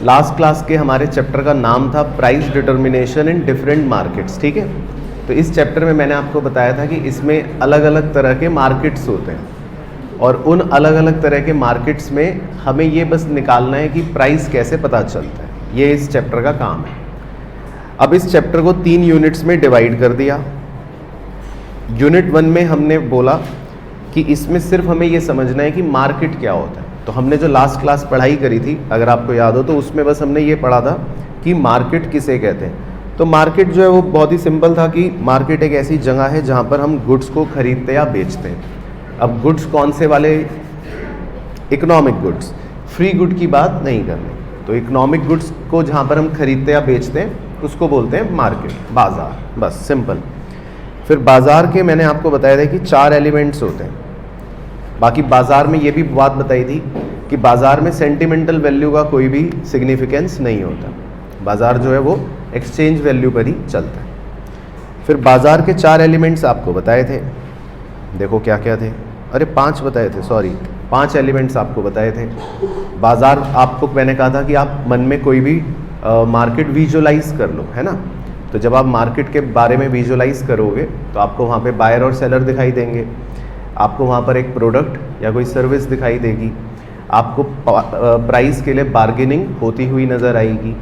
Last class के हमारे chapter का नाम था price determination in different markets, ठीक है। तो इस चैप्टर में मैंने आपको बताया था कि इसमें अलग अलग तरह के मार्केट्स होते हैं और उन अलग अलग तरह के मार्केट्स में हमें ये बस निकालना है कि प्राइस कैसे पता चलता है, ये इस चैप्टर का काम है। अब इस चैप्टर को 3 यूनिट्स में डिवाइड कर दिया। यूनिट 1 में हमने बोला कि इसमें सिर्फ हमें ये समझना है कि मार्केट क्या होता है। तो हमने जो लास्ट क्लास पढ़ाई करी थी, अगर आपको याद हो, तो उसमें बस हमने ये पढ़ा था कि मार्केट किसे कहते हैं। तो मार्केट जो है वो बहुत ही सिंपल था कि मार्केट एक ऐसी जगह है जहाँ पर हम गुड्स को खरीदते या बेचते हैं। अब गुड्स कौन से वाले? इकोनॉमिक गुड्स, फ्री गुड की बात नहीं करनी। तो इकोनॉमिक गुड्स को जहाँ पर हम खरीदते या बेचते हैं उसको बोलते हैं मार्केट, बाज़ार, बस सिंपल। फिर बाज़ार के मैंने आपको बताया था कि 4 एलिमेंट्स होते हैं। बाकी बाज़ार में ये भी बात बताई थी कि बाज़ार में सेंटिमेंटल वैल्यू का कोई भी सिग्निफिकेंस नहीं होता। बाज़ार जो है वो एक्सचेंज वैल्यू पर ही चलता है। फिर बाज़ार के 4 एलिमेंट्स आपको बताए थे, देखो क्या क्या थे। अरे 5 बताए थे, सॉरी 5 एलिमेंट्स आपको बताए थे। बाज़ार आपको मैंने कहा था कि आप मन में कोई भी मार्केट विजुअलाइज कर लो, है ना। तो जब आप मार्केट के बारे में विजुअलाइज करोगे तो आपको वहाँ पे बायर और सेलर दिखाई देंगे, आपको वहाँ पर एक प्रोडक्ट या कोई सर्विस दिखाई देगी, आपको प्राइस के लिए बार्गेनिंग होती हुई नज़र आएगी,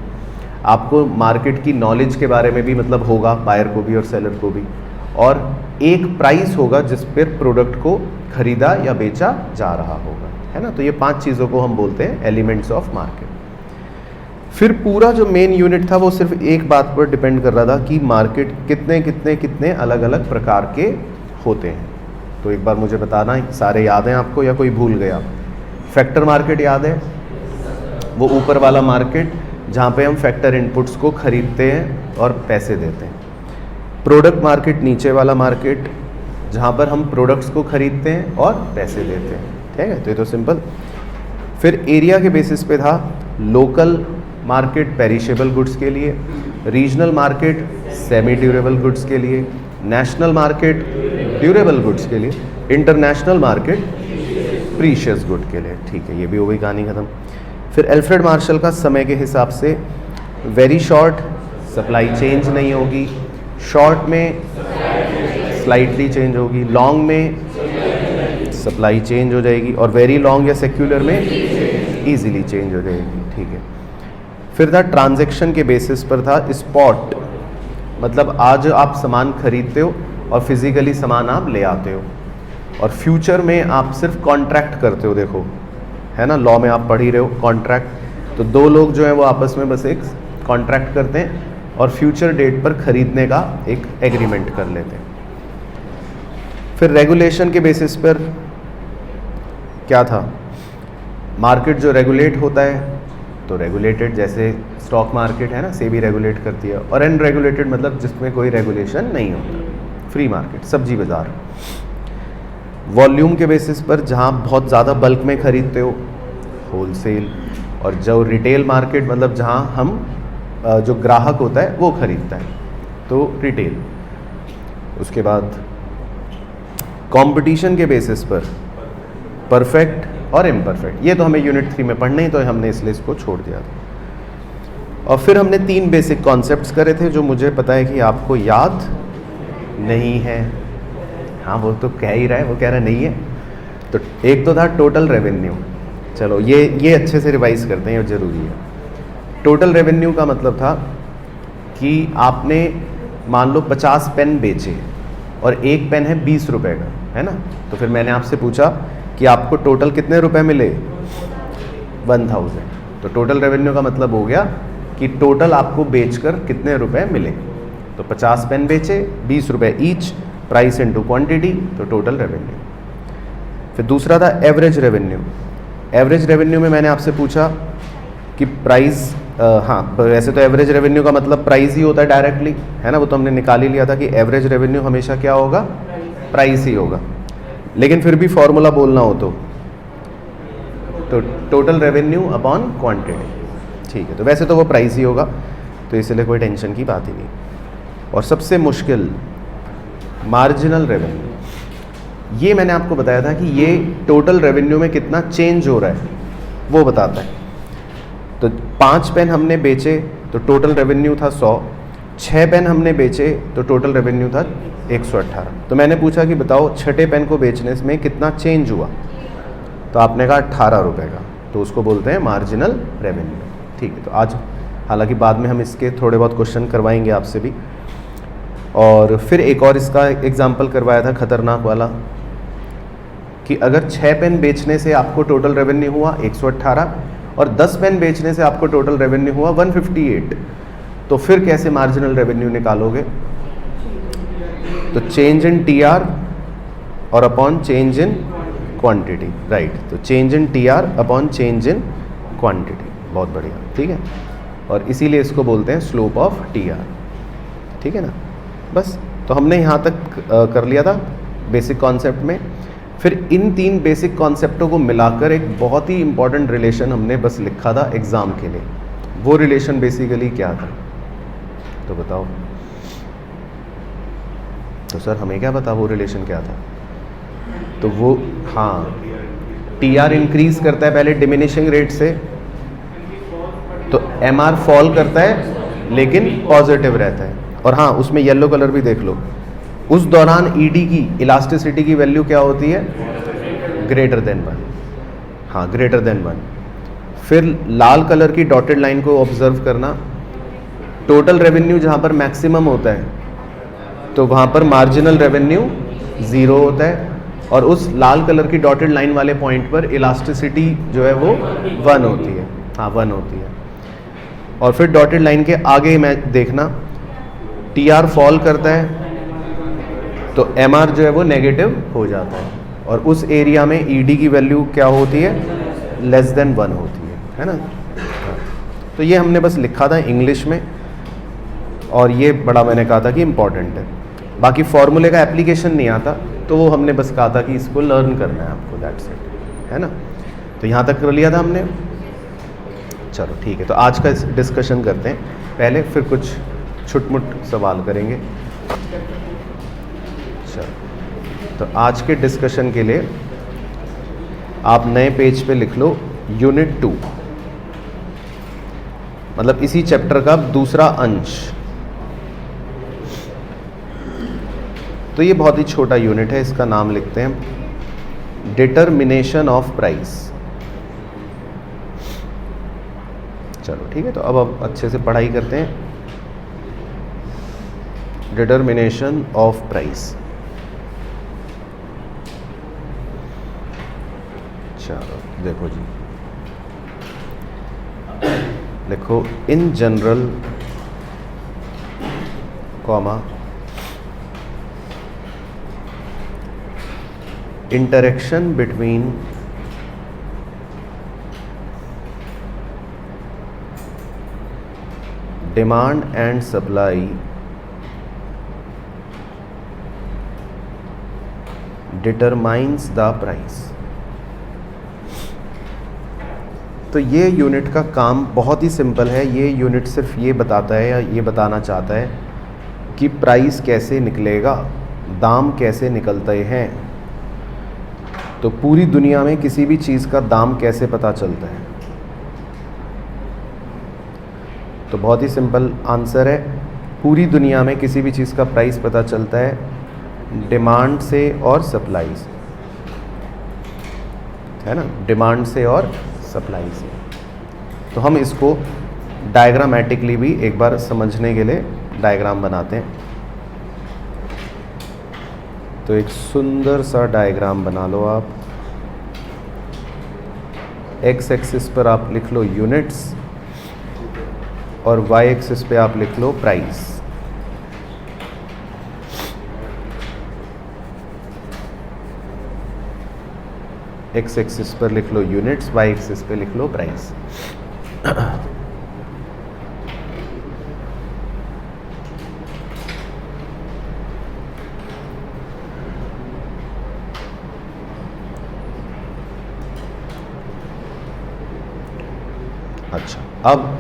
आपको मार्केट की नॉलेज के बारे में भी मतलब होगा, बायर को भी और सेलर को भी, और एक प्राइस होगा जिस पर प्रोडक्ट को खरीदा या बेचा जा रहा होगा, है ना। तो ये 5 चीज़ों को हम बोलते हैं एलिमेंट्स ऑफ मार्केट। फिर पूरा जो मेन यूनिट था वो सिर्फ एक बात पर डिपेंड कर रहा था कि मार्केट कितने कितने कितने अलग अलग प्रकार के होते हैं। तो एक बार मुझे बताना, सारे याद हैं आपको या कोई भूल गया? फैक्टर मार्केट याद है? वो ऊपर वाला मार्केट जहाँ पे हम फैक्टर इनपुट्स को खरीदते हैं और पैसे देते हैं। प्रोडक्ट मार्केट नीचे वाला मार्केट जहाँ पर हम प्रोडक्ट्स को खरीदते हैं और पैसे देते हैं, ठीक है। तो ये तो सिंपल। फिर एरिया के बेसिस पे था लोकल मार्केट पेरिशेबल गुड्स के लिए, regional market semi durable goods के लिए, नेशनल मार्केट ड्यूरेबल गुड्स के लिए, इंटरनेशनल मार्केट प्रीशियस गुड के लिए, ठीक है। ये भी हो गई कहानी ख़त्म। फिर एल्फ्रेड मार्शल का समय के हिसाब से वेरी शॉर्ट सप्लाई चेंज नहीं होगी, शॉर्ट में स्लाइटली चेंज होगी, लॉन्ग में सप्लाई चेंज हो जाएगी, और वेरी लॉन्ग या सेक्युलर में ईजिली चेंज हो जाएगी, ठीक है। फिर था ट्रांजैक्शन के बेसिस पर था स्पॉट, मतलब आज आप सामान खरीदते हो और फिजिकली सामान आप ले आते हो, और फ्यूचर में आप सिर्फ कॉन्ट्रैक्ट करते हो। देखो, है ना, लॉ में आप पढ़ ही रहे हो कॉन्ट्रैक्ट। तो 2 लोग जो हैं वो आपस में बस एक कॉन्ट्रैक्ट करते हैं और फ्यूचर डेट पर खरीदने का एक एग्रीमेंट कर लेते हैं। फिर रेगुलेशन के बेसिस पर क्या था? मार्केट जो रेगुलेट होता है तो रेगुलेटेड, जैसे स्टॉक मार्केट है ना, सेबी रेगुलेट करती है, और अनरेगुलेटेड मतलब जिसमें कोई रेगुलेशन नहीं होता, फ्री मार्केट, सब्जी बाज़ार। वॉल्यूम के बेसिस पर जहाँ बहुत ज़्यादा बल्क में खरीदते हो, होलसेल, और जो रिटेल मार्केट मतलब जहाँ हम जो ग्राहक होता है वो खरीदता है, तो रिटेल। उसके बाद कंपटीशन के बेसिस पर परफेक्ट और इम्परफेक्ट, ये तो हमें यूनिट 3 में पढ़ना ही, तो हमने इसलिए इसको छोड़ दिया था। और फिर हमने 3 बेसिक कॉन्सेप्ट्स करे थे जो मुझे पता है कि आपको याद नहीं है। हाँ, वो तो कह ही रहा है, वो कह रहा नहीं है। तो एक तो था टोटल रेवेन्यू, चलो ये अच्छे से रिवाइज करते हैं, ये ज़रूरी है। टोटल रेवेन्यू का मतलब था कि आपने मान लो 50 पेन बेचे और एक पेन है 20 रुपये का, है ना। तो फिर मैंने आपसे पूछा कि आपको टोटल कितने रुपए मिले? 1000। तो टोटल रेवेन्यू का मतलब हो गया कि टोटल आपको बेचकर कितने रुपए मिले। तो 50 पेन बेचे, 20 रुपये ईच, प्राइस इनटू क्वांटिटी, तो टोटल रेवेन्यू। फिर दूसरा था एवरेज रेवेन्यू। एवरेज रेवेन्यू में मैंने आपसे पूछा कि प्राइस, हाँ वैसे तो एवरेज रेवेन्यू का मतलब प्राइस ही होता है डायरेक्टली, है ना। वो तो हमने निकाल ही लिया था कि एवरेज रेवेन्यू हमेशा क्या होगा? प्राइस ही होगा। लेकिन फिर भी फॉर्मूला बोलना हो तो टोटल रेवेन्यू अपॉन क्वांटिटी, ठीक है। तो वैसे तो वो प्राइस ही होगा, तो इसलिए कोई टेंशन की बात ही नहीं। और सबसे मुश्किल मार्जिनल रेवेन्यू, ये मैंने आपको बताया था कि ये टोटल रेवेन्यू में कितना चेंज हो रहा है वो बताता है। तो 5 पेन हमने बेचे तो टोटल रेवेन्यू था 100, 6 पेन हमने बेचे तो टोटल रेवेन्यू था 118। तो मैंने पूछा कि बताओ छठे पेन को बेचने में कितना चेंज हुआ, तो आपने कहा 18 रुपये का, तो उसको बोलते हैं मार्जिनल रेवेन्यू। ठीक है, तो आज हालांकि बाद में हम इसके थोड़े बहुत क्वेश्चन करवाएंगे आपसे भी। और फिर एक और इसका एग्जाम्पल करवाया था खतरनाक वाला कि अगर 6 पेन बेचने से आपको टोटल रेवेन्यू हुआ 118 और 10 पेन बेचने से आपको टोटल रेवेन्यू हुआ 158, तो फिर कैसे मार्जिनल रेवेन्यू निकालोगे? तो चेंज इन TR और upon change in quantity, right. तो change in TR upon change in quantity, बहुत बढ़िया, ठीक है। और इसीलिए इसको बोलते हैं स्लोप ऑफ TR, ठीक है ना। बस, तो हमने यहाँ तक कर लिया था बेसिक कॉन्सेप्ट में। फिर इन 3 बेसिक कॉन्सेप्टों को मिलाकर एक बहुत ही इंपॉर्टेंट रिलेशन हमने बस लिखा था एग्ज़ाम के लिए। वो रिलेशन बेसिकली क्या था, तो बताओ। तो सर हमें क्या पता वो रिलेशन क्या था? तो वो, हाँ, TR इंक्रीज करता है पहले डिमिनिशिंग रेट से, तो MR फॉल करता है लेकिन पॉजिटिव रहता है। और हाँ, उसमें येलो कलर भी देख लो, उस दौरान ED की इलास्टिसिटी की वैल्यू क्या होती है? ग्रेटर देन 1, हाँ, ग्रेटर देन 1। फिर लाल कलर की डॉटेड लाइन को ऑब्जर्व करना, टोटल रेवेन्यू जहाँ पर मैक्सिमम होता है तो वहाँ पर मार्जिनल रेवेन्यू 0 होता है, और उस लाल कलर की डॉटेड लाइन वाले पॉइंट पर इलास्टिसिटी जो है वो 1 होती है, हाँ 1 होती है। और फिर डॉटेड लाइन के आगे मैं देखना, TR फॉल करता है तो MR जो है वो नेगेटिव हो जाता है, और उस एरिया में ED की वैल्यू क्या होती है? लेस देन 1 होती है ना। तो ये हमने बस लिखा था इंग्लिश में, और ये बड़ा मैंने कहा था कि इम्पॉर्टेंट है। बाकी फॉर्मूले का एप्लीकेशन नहीं आता, तो वो हमने बस कहा था कि इसको लर्न करना है आपको, दैट्स इट, है ना। तो यहाँ तक कर लिया था हमने। चलो ठीक है, तो आज का डिस्कशन करते हैं पहले, फिर कुछ छुटमुट सवाल करेंगे। चलो, तो आज के डिस्कशन के लिए आप नए पेज पे लिख लो यूनिट 2, मतलब इसी चैप्टर का दूसरा अंश। तो ये बहुत ही छोटा यूनिट है, इसका नाम लिखते हैं डिटर्मिनेशन ऑफ प्राइस। चलो ठीक है, तो अब अच्छे से पढ़ाई करते हैं। Determination of price. चलो देखो जी, लिखो in general comma interaction between demand and supply determines the price। तो ये यूनिट का काम बहुत ही सिंपल है। ये यूनिट सिर्फ ये बताता है या ये बताना चाहता है कि प्राइस कैसे निकलेगा, दाम कैसे निकलते हैं। तो पूरी दुनिया में किसी भी चीज़ का दाम कैसे पता चलता है? तो बहुत ही सिंपल आंसर है, पूरी दुनिया में किसी भी चीज़ का प्राइस पता चलता है डिमांड से और सप्लाई से, है ना, डिमांड से और सप्लाई से। तो हम इसको डायग्रामेटिकली भी एक बार समझने के लिए डायग्राम बनाते हैं। तो एक सुंदर सा डायग्राम बना लो आप। एक्स एक्सिस पर आप लिख लो यूनिट्स और वाई एक्सिस पे आप लिख लो प्राइस। एक्स एक्सिस पर लिख लो यूनिट्स, वाई एक्सिस पे लिख लो प्राइस। अच्छा, अब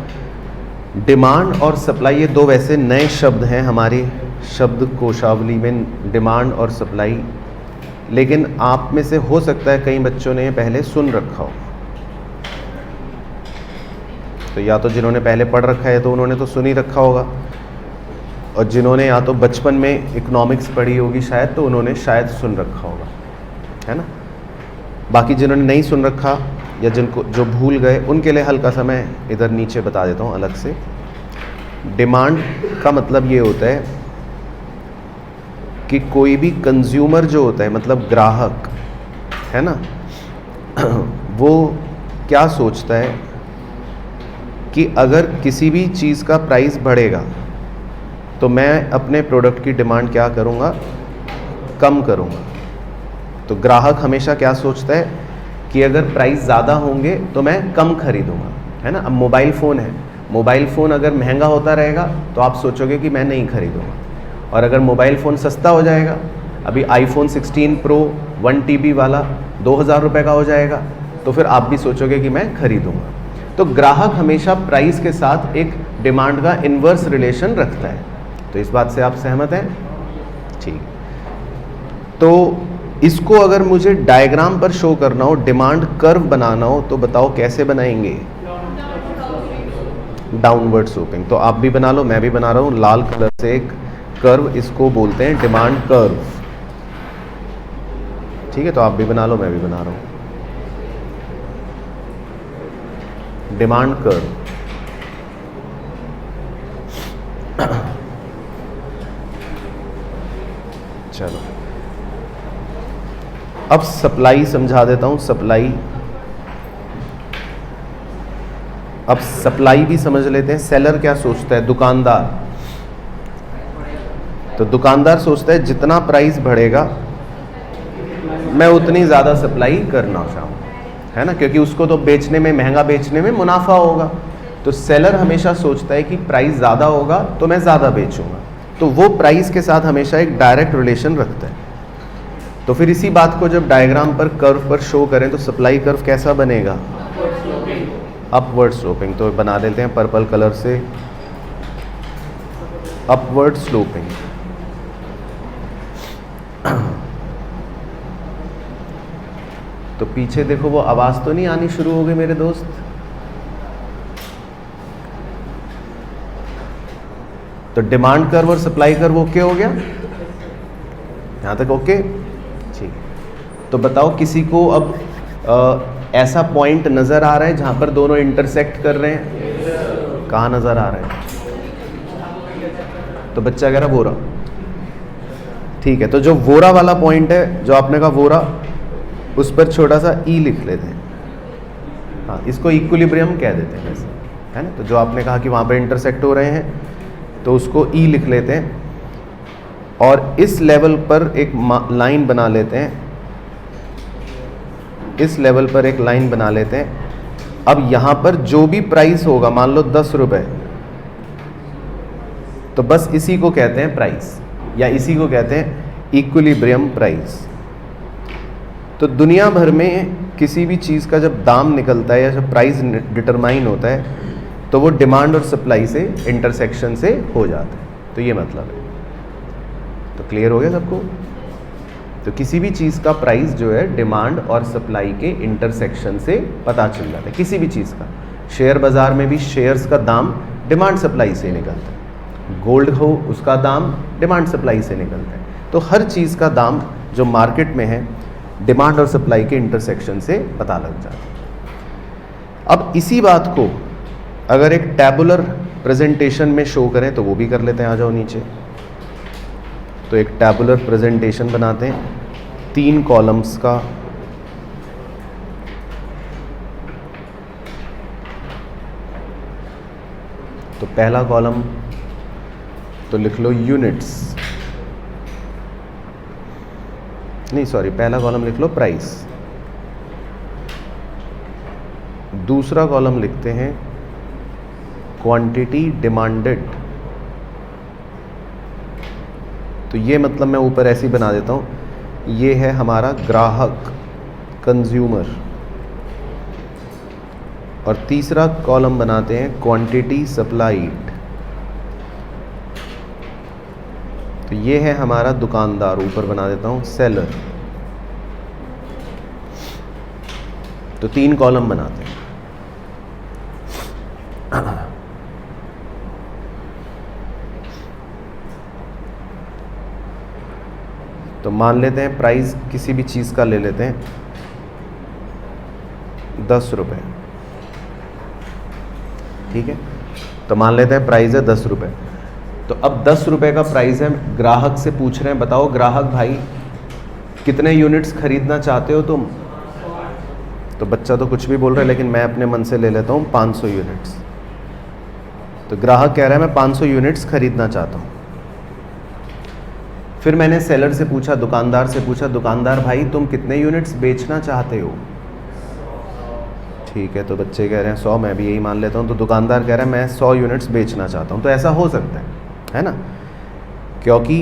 डिमांड और सप्लाई, ये दो वैसे नए शब्द हैं हमारे शब्द कोशावली में, डिमांड और सप्लाई। लेकिन आप में से हो सकता है कई बच्चों ने पहले सुन रखा हो, तो या तो जिन्होंने पहले पढ़ रखा है तो उन्होंने तो सुन ही रखा होगा, और जिन्होंने या तो बचपन में इकोनॉमिक्स पढ़ी होगी शायद तो उन्होंने शायद सुन रखा होगा, है ना। बाकी जिन्होंने नहीं सुन रखा या जिनको जो भूल गए उनके लिए हल्का सा मैं इधर नीचे बता देता हूँ अलग से। डिमांड का मतलब ये होता है कि कोई भी कंज्यूमर जो होता है, मतलब ग्राहक, है ना, वो क्या सोचता है कि अगर किसी भी चीज़ का प्राइस बढ़ेगा तो मैं अपने प्रोडक्ट की डिमांड क्या करूँगा, कम करूँगा। तो ग्राहक हमेशा क्या सोचता है कि अगर प्राइस ज़्यादा होंगे तो मैं कम खरीदूँगा, है ना। अब मोबाइल फ़ोन है, मोबाइल फ़ोन अगर महंगा होता रहेगा तो आप सोचोगे कि मैं नहीं खरीदूँगा, और अगर मोबाइल फ़ोन सस्ता हो जाएगा, अभी आईफोन 16 प्रो 1 TB वाला 2000 रुपये का हो जाएगा, तो फिर आप भी सोचोगे कि मैं खरीदूँगा। तो ग्राहक हमेशा प्राइस के साथ एक डिमांड का इन्वर्स रिलेशन रखता है। तो इस बात से आप सहमत हैं? ठीक। तो इसको अगर मुझे डायग्राम पर शो करना हो, डिमांड कर्व बनाना हो, तो बताओ कैसे बनाएंगे? Downward sloping. तो आप भी बना लो, मैं भी बना रहा हूँ लाल कलर से एक कर्व, इसको बोलते हैं डिमांड कर्व। ठीक है, तो आप भी बना लो, मैं भी बना रहा हूँ डिमांड कर्व। चलो अब सप्लाई समझा देता हूँ। सप्लाई, अब सप्लाई भी समझ लेते हैं। सेलर क्या सोचता है? दुकानदार। तो दुकानदार सोचता है जितना प्राइस बढ़ेगा मैं उतनी ज़्यादा सप्लाई करना चाहूँ, है ना, क्योंकि उसको तो बेचने में, महंगा बेचने में मुनाफा होगा। तो सेलर हमेशा सोचता है कि प्राइस ज़्यादा होगा तो मैं ज़्यादा बेचूंगा, तो वो प्राइस के साथ हमेशा एक डायरेक्ट रिलेशन रखता है। तो फिर इसी बात को जब डायग्राम पर, कर्व पर शो करें तो सप्लाई कर्व कैसा बनेगा? Upward sloping. तो बना देते हैं पर्पल कलर से अपवर्ड स्लोपिंग। तो पीछे देखो वो आवाज़ तो नहीं आनी शुरू हो गई मेरे दोस्त? तो डिमांड कर्व और सप्लाई कर्व ओके हो गया? यहाँ तक ओके? ठीक। तो बताओ किसी को अब ऐसा पॉइंट नज़र आ रहा है जहाँ पर दोनों इंटरसेक्ट कर रहे हैं? कहाँ नज़र आ रहा है? तो बच्चा कह रहा वोरा। ठीक है, तो जो वोरा वाला पॉइंट है, जो आपने कहा वोरा, उस पर छोटा सा ई लिख लेते हैं। हाँ, इसको इक्विलिब्रियम कह देते हैं वैसे, है ना। तो जो आपने कहा कि वहाँ पर इंटरसेक्ट हो रहे हैं तो उसको ई लिख लेते हैं, और इस लेवल पर एक लाइन बना लेते हैं, इस लेवल पर एक लाइन बना लेते हैं। अब यहाँ पर जो भी प्राइस होगा, मान लो 10 रुपये, तो बस इसी को कहते हैं प्राइस, या इसी को कहते हैं इक्विलिब्रियम प्राइस। तो दुनिया भर में किसी भी चीज़ का जब दाम निकलता है या जब प्राइस डिटरमाइन होता है तो वो डिमांड और सप्लाई से, इंटरसेक्शन से हो जाता है। तो ये मतलब है। तो क्लियर हो गया सबको? तो किसी भी चीज़ का प्राइस जो है डिमांड और सप्लाई के इंटरसेक्शन से पता चल जाता है। किसी भी चीज़ का, शेयर बाज़ार में भी शेयर्स का दाम डिमांड सप्लाई से निकलता है। गोल्ड हो, उसका दाम डिमांड सप्लाई से निकलता है। तो हर चीज़ का दाम जो मार्केट में है डिमांड और सप्लाई के इंटरसेक्शन से पता लग जाता है। अब इसी बात को अगर एक टैबुलर प्रेजेंटेशन में शो करें तो वो भी कर लेते हैं। आ जाओ नीचे। तो एक टैबुलर प्रेजेंटेशन बनाते हैं 3 कॉलम्स का। तो पहला कॉलम तो लिख लो यूनिट्स, नहीं सॉरी, पहला कॉलम लिख लो प्राइस। दूसरा कॉलम लिखते हैं क्वांटिटी डिमांडेड। तो ये मतलब मैं ऊपर ऐसे ही बना देता हूँ, ये है हमारा ग्राहक, कंज्यूमर। और तीसरा कॉलम बनाते हैं क्वांटिटी सप्लाइड। तो ये है हमारा दुकानदार, ऊपर बना देता हूँ सेलर। तो 3 कॉलम बनाते हैं। तो मान लेते हैं प्राइस किसी भी चीज़ का ले लेते हैं 10 रुपये, ठीक है। तो मान लेते हैं प्राइस है 10 रुपये। तो अब 10 रुपये का प्राइस है, ग्राहक से पूछ रहे हैं बताओ ग्राहक भाई कितने यूनिट्स खरीदना चाहते हो तुम। तो बच्चा तो कुछ भी बोल रहा है, लेकिन मैं अपने मन से ले लेता हूँ 500 यूनिट्स। तो ग्राहक कह रहा है मैं 500 यूनिट्स खरीदना चाहता हूँ। फिर मैंने सेलर से पूछा, दुकानदार से पूछा, दुकानदार भाई तुम कितने यूनिट्स बेचना चाहते हो। ठीक है, तो बच्चे कह रहे हैं 100, मैं भी यही मान लेता हूँ। तो दुकानदार कह रहा है मैं 100 यूनिट्स बेचना चाहता हूँ। तो ऐसा हो सकता है ना, क्योंकि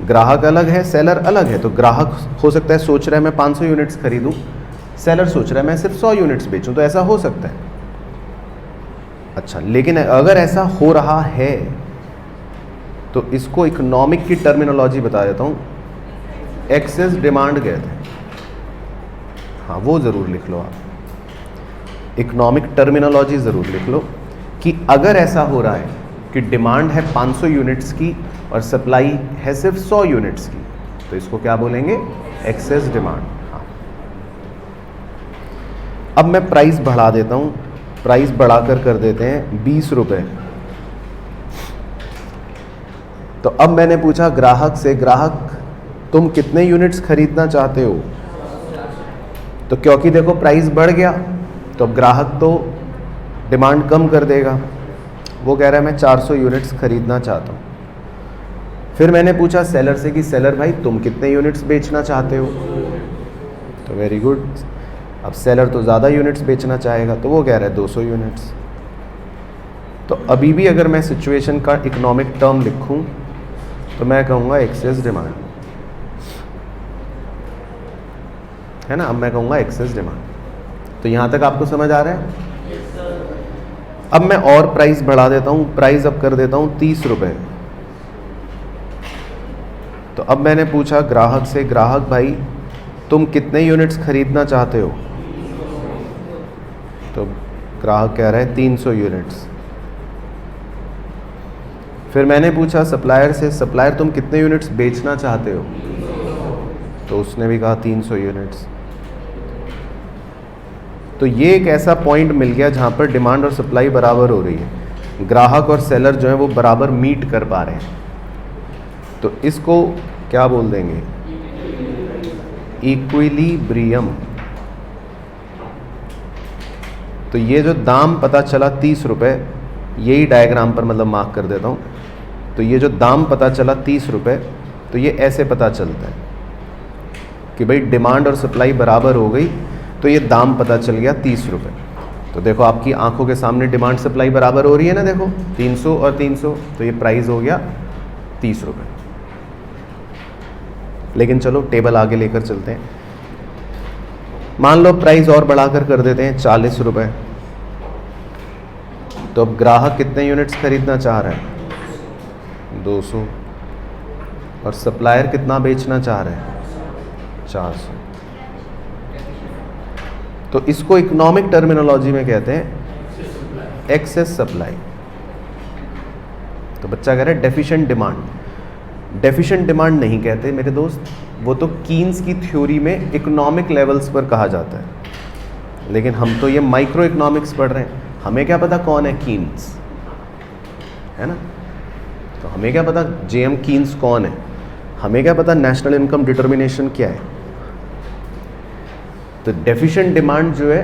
ग्राहक अलग है, सेलर अलग है। तो ग्राहक हो सकता है सोच रहा है मैं 500 यूनिट्स खरीदूँ, सेलर सोच रहा है मैं सिर्फ 100 यूनिट्स बेचूँ। तो ऐसा हो सकता है। अच्छा, लेकिन अगर ऐसा हो रहा है तो इसको इकोनॉमिक की टर्मिनोलॉजी बता देता हूँ, एक्सेस डिमांड कहते हैं। हाँ, वो ज़रूर लिख लो आप, इकोनॉमिक टर्मिनोलॉजी ज़रूर लिख लो कि अगर ऐसा हो रहा है कि डिमांड है 500 यूनिट्स की और सप्लाई है सिर्फ 100 यूनिट्स की, तो इसको क्या बोलेंगे, एक्सेस डिमांड। हाँ, अब मैं प्राइस बढ़ा देता हूँ, प्राइस बढ़ाकर कर देते हैं 20 रुपये। तो अब मैंने पूछा ग्राहक से, ग्राहक तुम कितने यूनिट्स खरीदना चाहते हो। तो क्योंकि देखो प्राइस बढ़ गया तो अब ग्राहक तो डिमांड कम कर देगा, वो कह रहा है मैं 400 यूनिट्स खरीदना चाहता हूँ। फिर मैंने पूछा सेलर से कि सेलर भाई तुम कितने यूनिट्स बेचना चाहते हो। तो वेरी गुड, अब सेलर तो ज़्यादा यूनिट्स बेचना चाहेगा, तो वो कह रहा है 200 यूनिट्स। तो अभी भी अगर मैं सिचुएशन का इकोनॉमिक टर्म लिखूं तो मैं कहूँगा एक्सेस डिमांड, है ना। अब मैं कहूँगा एक्सेस डिमांड। तो यहाँ तक आपको समझ आ रहा है। अब मैं और प्राइस बढ़ा देता हूँ, प्राइस अब कर देता हूँ 30 रुपये। तो अब मैंने पूछा ग्राहक से, ग्राहक भाई तुम कितने यूनिट्स खरीदना चाहते हो। तो ग्राहक कह रहा है 300 यूनिट्स। फिर मैंने पूछा सप्लायर से, सप्लायर तुम कितने यूनिट्स बेचना चाहते हो। तो उसने भी कहा 300 यूनिट्स। तो ये एक ऐसा पॉइंट मिल गया जहाँ पर डिमांड और सप्लाई बराबर हो रही है, ग्राहक और सेलर जो है वो बराबर मीट कर पा रहे हैं। तो इसको क्या बोल देंगे, इक्विलिब्रियम। तो ये जो दाम पता चला 30 रुपये, यही डायग्राम पर मतलब मार्क कर देता हूँ। तो ये जो दाम पता चला 30 रुपये, तो ये ऐसे पता चलता है कि भाई डिमांड और सप्लाई बराबर हो गई, तो ये दाम पता चल गया 30 रुपये। तो देखो आपकी आंखों के सामने डिमांड सप्लाई बराबर हो रही है ना, देखो 300 और 300, तो ये प्राइस हो गया 30 रुपये। लेकिन चलो टेबल आगे लेकर चलते हैं। मान लो प्राइस और बढ़ाकर कर देते हैं 40 रुपये। तो अब ग्राहक कितने यूनिट्स खरीदना चाह रहा है, 200, और सप्लायर कितना बेचना चाह रहा है, 400। तो इसको इकोनॉमिक टर्मिनोलॉजी में कहते हैं एक्सेस सप्लाई। तो बच्चा कह रहा है डेफिशिएंट डिमांड। डेफिशिएंट डिमांड नहीं कहते मेरे दोस्त, वो तो कीन्स की थ्योरी में इकोनॉमिक लेवल्स पर कहा जाता है। लेकिन हम तो ये माइक्रो इकोनॉमिक्स पढ़ रहे हैं, हमें क्या पता कौन है कीन्स, है ना। तो हमें क्या पता जेएम कीन्स कौन है, हमें क्या पता नेशनल इनकम डिटर्मिनेशन क्या है। तो डेफिशिएंट डिमांड जो है,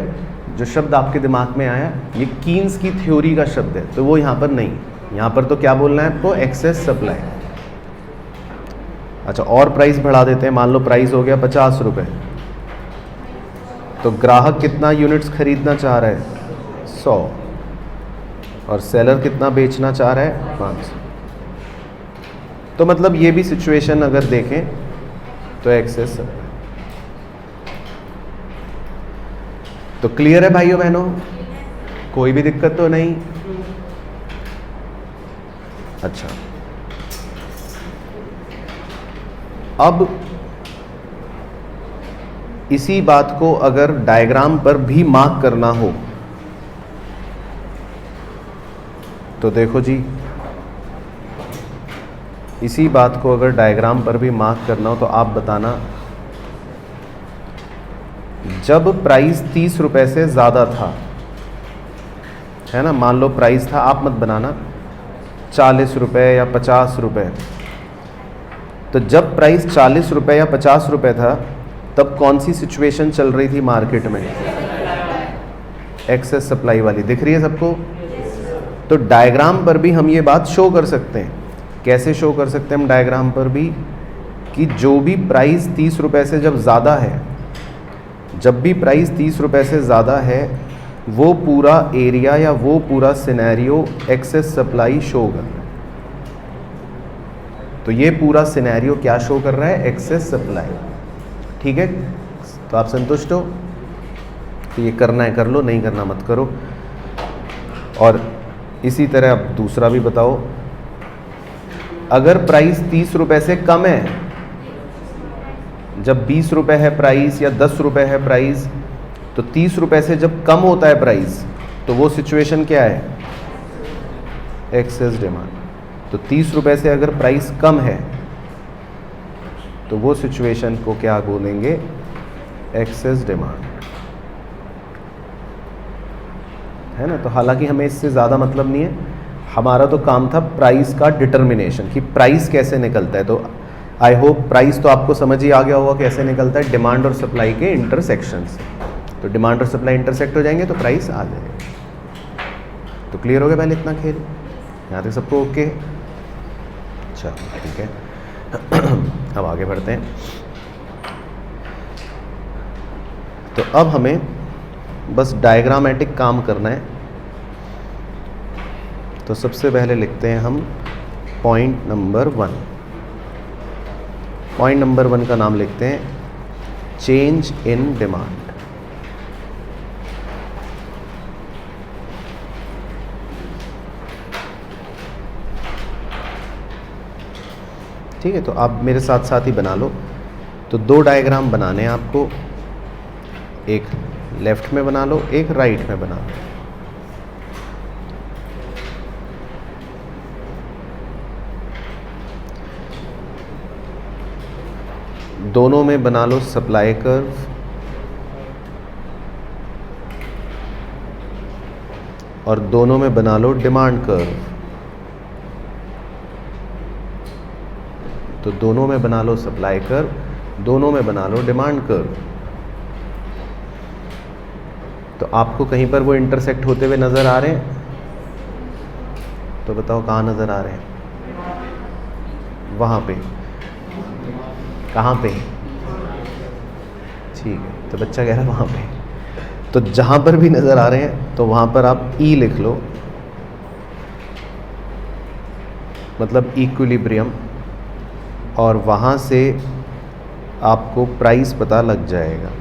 जो शब्द आपके दिमाग में आया, ये कीन्स की थ्योरी का शब्द है, तो वो यहाँ पर नहीं। यहाँ पर तो क्या बोलना है आपको, एक्सेस सप्लाई। अच्छा, और प्राइस बढ़ा देते हैं। मान लो प्राइस हो गया 50 रुपये। तो ग्राहक कितना यूनिट्स खरीदना चाह रहा है, 100, और सेलर कितना बेचना चाह रहा है, 500। तो मतलब ये भी सिचुएशन अगर देखें तो एक्सेस सप्लाई। तो क्लियर है भाइयों बहनों, कोई भी दिक्कत तो नहीं। अच्छा, अब इसी बात को अगर डायग्राम पर भी मार्क करना हो तो देखो जी, इसी बात को अगर डायग्राम पर भी मार्क करना हो तो आप बताना, जब प्राइस 30 रुपए से ज़्यादा था, है ना, मान लो प्राइस था, आप मत बनाना 40 रुपए या 50 रुपए, तो जब प्राइस 40 रुपए या 50 रुपए था तब कौन सी सिचुएशन चल रही थी मार्केट में? एक्सेस सप्लाई वाली। दिख रही है सबको? तो डायग्राम पर भी हम ये बात शो कर सकते हैं। कैसे शो कर सकते हैं हम डायग्राम पर भी? कि जो भी प्राइस 30 रुपए से जब ज़्यादा है, जब भी प्राइस 30 रुपए से ज़्यादा है, वो पूरा एरिया या वो पूरा सिनेरियो एक्सेस सप्लाई शो कर रहा है। तो ये पूरा सिनेरियो क्या शो कर रहा है? Excess supply. ठीक है, तो आप संतुष्ट हो? तो ये करना है कर लो, नहीं करना मत करो। और इसी तरह अब दूसरा भी बताओ, अगर प्राइस 30 रुपए से कम है, जब 20 रुपए है प्राइस या 10 रुपए है प्राइस, तो 30 रुपए से जब कम होता है प्राइस तो वो सिचुएशन क्या है? Excess demand. तो 30 रुपए से अगर प्राइस कम है तो वो सिचुएशन को क्या बोलेंगे? एक्सेस डिमांड, है ना। तो हालांकि हमें इससे ज़्यादा मतलब नहीं है, हमारा तो काम था प्राइस का डिटर्मिनेशन, कि प्राइस कैसे निकलता है। तो आई होप प्राइस तो आपको समझ ही आ गया होगा कैसे निकलता है, डिमांड और सप्लाई के इंटरसेक्शन से। तो डिमांड और सप्लाई इंटरसेक्ट हो जाएंगे तो प्राइस आ जाएगा। तो क्लियर हो गया पहले इतना खेल? यहाँ तक सबको ओके? अच्छा ठीक है। अब आगे बढ़ते हैं। तो अब हमें बस डायग्रामेटिक काम करना है। तो सबसे पहले लिखते हैं हम पॉइंट नंबर 1। पॉइंट नंबर 1 का नाम लिखते हैं चेंज इन डिमांड। ठीक है, तो आप मेरे साथ साथ ही बना लो। तो 2 डायग्राम बनाने हैं आपको, एक लेफ्ट में बना लो, एक राइट में बना लो। दोनों में बना लो सप्लाई कर्व, और दोनों में बना लो डिमांड कर्व। तो दोनों में बना लो सप्लाई कर्व, दोनों में बना लो डिमांड कर्व। तो आपको कहीं पर वो इंटरसेक्ट होते हुए नज़र आ रहे हैं? तो बताओ कहाँ नज़र आ रहे हैं? वहाँ पे। कहाँ पे? ठीक है, तो बच्चा कह रहा है वहाँ पे। तो जहाँ पर भी नज़र आ रहे हैं तो वहाँ पर आप ई लिख लो, मतलब इक्विलिब्रियम, और वहाँ से आपको प्राइस पता लग जाएगा।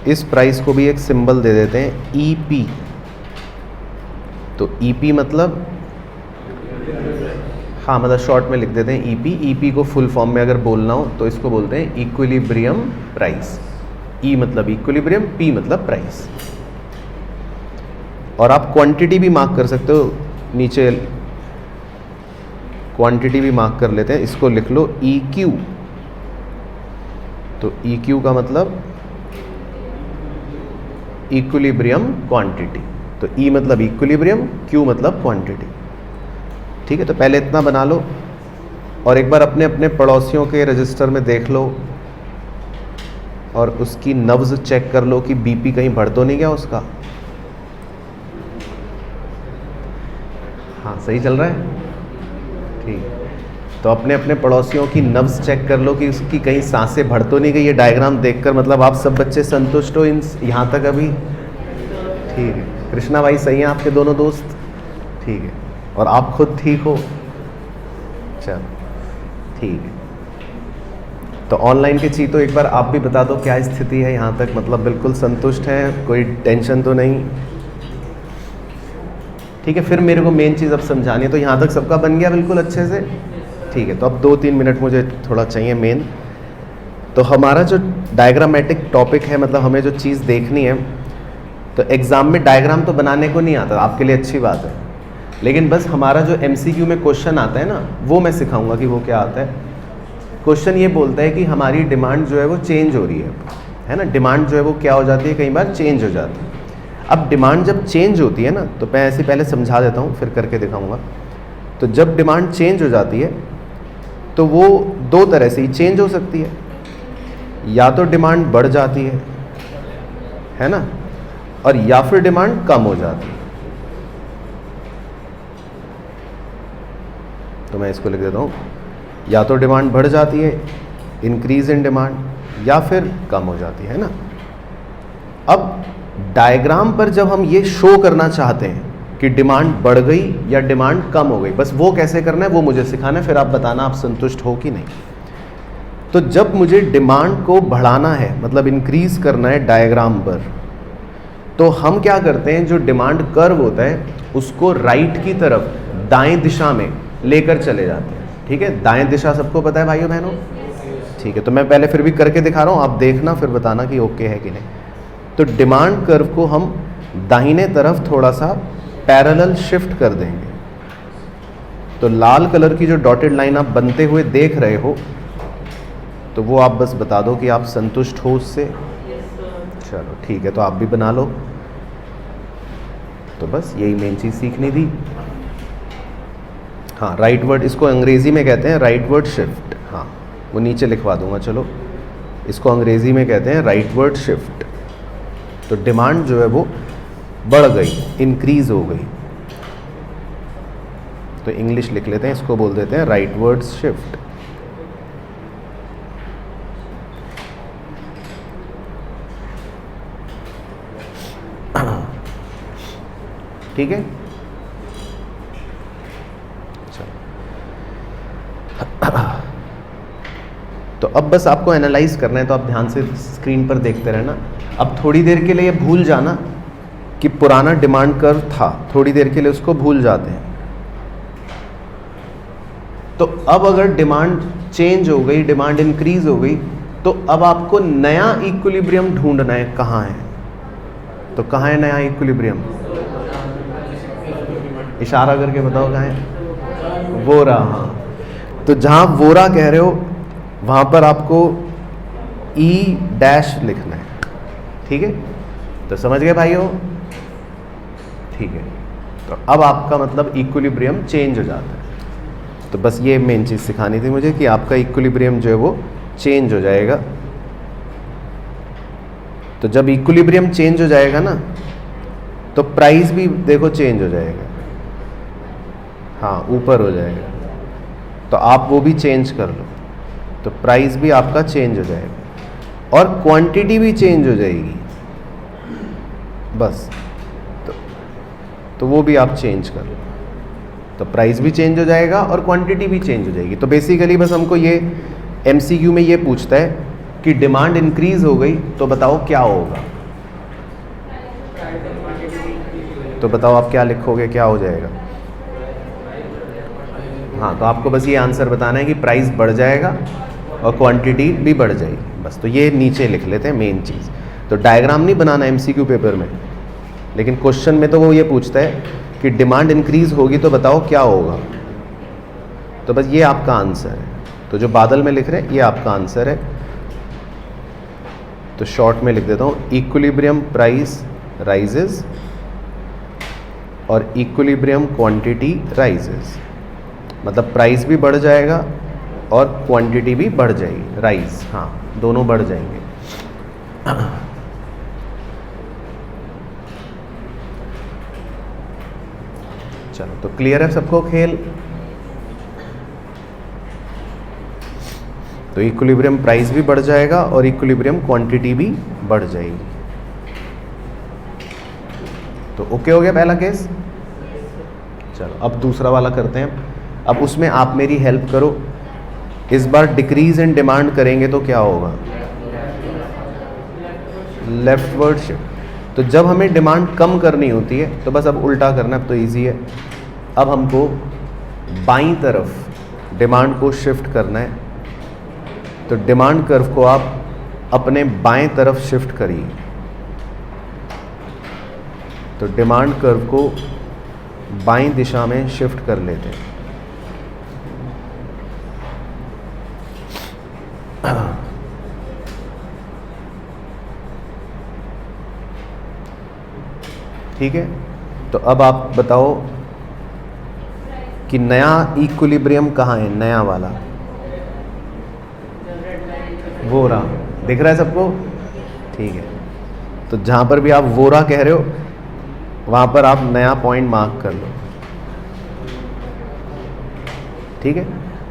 इस प्राइस को भी एक सिंबल दे देते हैं ईपी। तो ईपी मतलब, हाँ मतलब शॉर्ट में लिख देते हैं ईपी। ईपी को फुल फॉर्म में अगर बोलना हो तो इसको बोलते हैं इक्विलिब्रियम प्राइस। ई मतलब इक्विलिब्रियम, पी मतलब प्राइस। और आप क्वांटिटी भी मार्क कर सकते हो, नीचे क्वांटिटी भी मार्क कर लेते हैं, इसको लिख लो ई क्यू। तो ई क्यू का मतलब इक्विलिब्रियम क्वांटिटी। तो ई मतलब इक्विलिब्रियम, क्यू मतलब क्वांटिटी। ठीक है, तो पहले इतना बना लो और एक बार अपने अपने पड़ोसियों के रजिस्टर में देख लो और उसकी नब्ज चेक कर लो कि बीपी कहीं बढ़ तो नहीं गया उसका। हाँ सही चल रहा है, ठीक। तो अपने अपने पड़ोसियों की नब्ज चेक कर लो कि उसकी कहीं सांसें बढ़ तो नहीं गई। ये डायग्राम देखकर मतलब आप सब बच्चे संतुष्ट हो इन यहाँ तक अभी? ठीक है, कृष्णा भाई सही हैं आपके दोनों दोस्त? ठीक है, और आप खुद ठीक हो? चलो ठीक है। तो ऑनलाइन के चीज़ तो एक बार आप भी बता दो क्या स्थिति है यहाँ तक, मतलब बिल्कुल संतुष्ट हैं, कोई टेंशन तो नहीं? ठीक है, फिर मेरे को मेन चीज़ अब समझानी है। तो यहाँ तक सबका बन गया बिल्कुल अच्छे से? ठीक है, तो अब 2-3 मिनट मुझे थोड़ा चाहिए मेन। तो हमारा जो डायग्रामेटिक टॉपिक है, मतलब हमें जो चीज़ देखनी है, तो एग्ज़ाम में डायग्राम तो बनाने को नहीं आता, आपके लिए अच्छी बात है। लेकिन बस हमारा जो MCQ में क्वेश्चन आता है ना, वो मैं सिखाऊंगा कि वो क्या आता है। क्वेश्चन ये बोलता है कि हमारी डिमांड जो है वो चेंज हो रही है ना। डिमांड जो है वो क्या हो जाती है, कई बार चेंज हो जाती है। अब डिमांड जब चेंज होती है ना, तो मैं ऐसे पहले समझा देता हूँ, फिर करके दिखाऊंगा। तो जब डिमांड चेंज हो जाती है तो वो दो तरह से ही चेंज हो सकती है। या तो डिमांड बढ़ जाती है ना, और या फिर डिमांड कम हो जाती है। तो मैं इसको लिख देता हूँ, या तो डिमांड बढ़ जाती है, इंक्रीज इन डिमांड, या फिर कम हो जाती है ना। अब डायग्राम पर जब हम ये शो करना चाहते हैं कि डिमांड बढ़ गई या डिमांड कम हो गई, बस वो कैसे करना है वो मुझे सिखाना है, फिर आप बताना आप संतुष्ट हो कि नहीं। तो जब मुझे डिमांड को बढ़ाना है, मतलब इंक्रीज करना है डायग्राम पर, तो हम क्या करते हैं, जो डिमांड कर्व होता है उसको राइट की तरफ दाएं दिशा में लेकर चले जाते हैं। ठीक है, दाएं दिशा सबको पता है भाइयों बहनों? ठीक है, तो मैं पहले फिर भी करके दिखा रहा हूँ, आप देखना फिर बताना कि ओके है कि नहीं। तो डिमांड कर्व को हम दाहिने तरफ थोड़ा सा पैरेलल शिफ्ट कर देंगे। तो लाल कलर की जो डॉटेड लाइन आप बनते हुए देख रहे हो, तो वो आप बस बता दो कि आप संतुष्ट हो उससे। चलो ठीक है, तो आप भी बना लो। तो बस यही मेन चीज़ सीखनी थी। हाँ, राइट वर्ड, इसको अंग्रेज़ी में कहते हैं राइट वर्ड शिफ्ट। हाँ, वो नीचे लिखवा दूंगा। चलो, इसको अंग्रेज़ी में कहते हैं राइट वर्ड शिफ्ट। तो डिमांड जो है वो बढ़ गई, इंक्रीज हो गई, तो इंग्लिश लिख लेते हैं, इसको बोल देते हैं राइट वर्ड शिफ्ट। ठीक है, तो अब बस आपको एनालाइज करना है, तो आप ध्यान से स्क्रीन पर देखते रहना। अब थोड़ी देर के लिए ये भूल जाना कि पुराना डिमांड कर्व था, थोड़ी देर के लिए उसको भूल जाते हैं। तो अब अगर डिमांड चेंज हो गई, डिमांड इंक्रीज हो गई, तो अब आपको नया इक्विलिब्रियम ढूंढना है। कहाँ है? तो कहाँ है नया इक्विलिब्रियम? इशारा करके बताओ कहाँ है। वो रहा। हाँ, तो जहाँ वो रहा कह रहे हो वहाँ पर आपको ई डैश लिखना है। ठीक है, तो समझ गए भाइयों? ठीक है, तो अब आपका मतलब इक्विलिब्रियम चेंज हो जाता है। तो बस ये मेन चीज़ सिखानी थी मुझे कि आपका इक्विलिब्रियम जो है वो चेंज हो जाएगा। तो जब इक्विलिब्रियम चेंज हो जाएगा ना, तो प्राइस भी देखो चेंज हो जाएगा। हाँ, ऊपर हो जाएगा। तो आप वो भी चेंज कर लो, तो प्राइस भी आपका चेंज हो जाएगा और क्वांटिटी भी चेंज हो जाएगी। बस तो वो भी आप चेंज कर लो, तो प्राइस भी चेंज हो जाएगा और क्वांटिटी भी चेंज हो जाएगी। तो बेसिकली बस हमको ये MCQ में ये पूछता है कि डिमांड इंक्रीज हो गई तो बताओ क्या होगा। तो बताओ आप क्या लिखोगे, क्या हो जाएगा? हाँ, तो आपको बस ये आंसर बताना है कि प्राइस बढ़ जाएगा और क्वांटिटी भी बढ़ जाएगी। बस, तो ये नीचे लिख लेते हैं मेन चीज़। तो डायग्राम नहीं बनाना MCQ पेपर में, लेकिन क्वेश्चन में तो वो ये पूछता है कि डिमांड इंक्रीज होगी तो बताओ क्या होगा। तो बस ये आपका आंसर है। तो जो बादल में लिख रहे हैं ये आपका आंसर है। तो शॉर्ट में लिख देता हूँ, इक्विलिब्रियम प्राइस राइजेस और इक्विलिब्रियम क्वांटिटी राइजेस। मतलब प्राइस भी बढ़ जाएगा और क्वांटिटी भी बढ़ जाएगी, राइज। हाँ, दोनों बढ़ जाएंगे। चलो, तो क्लियर है सबको खेल? तो इक्विलिब्रियम प्राइस भी बढ़ जाएगा और इक्विलिब्रियम क्वांटिटी भी बढ़ जाएगी। तो ओके हो गया पहला केस। चलो, अब दूसरा वाला करते हैं। अब उसमें आप मेरी हेल्प करो। इस बार डिक्रीज इन डिमांड करेंगे तो क्या होगा? Leftward shift. तो जब हमें डिमांड कम करनी होती है तो बस अब उल्टा करना, अब तो इजी है। अब हमको बाईं तरफ डिमांड को शिफ्ट करना है। तो डिमांड कर्व को आप अपने बाएं तरफ शिफ्ट करिए। तो डिमांड कर्व को बाईं दिशा में शिफ्ट कर लेते हैं। ठीक है, तो अब आप बताओ कि नया इक्विलिब्रियम कहाँ है, नया वाला वो रहा, दिख रहा है सबको? ठीक है, तो जहाँ पर भी आप वो रहा कह रहे हो वहाँ पर आप नया पॉइंट मार्क कर लो। ठीक है,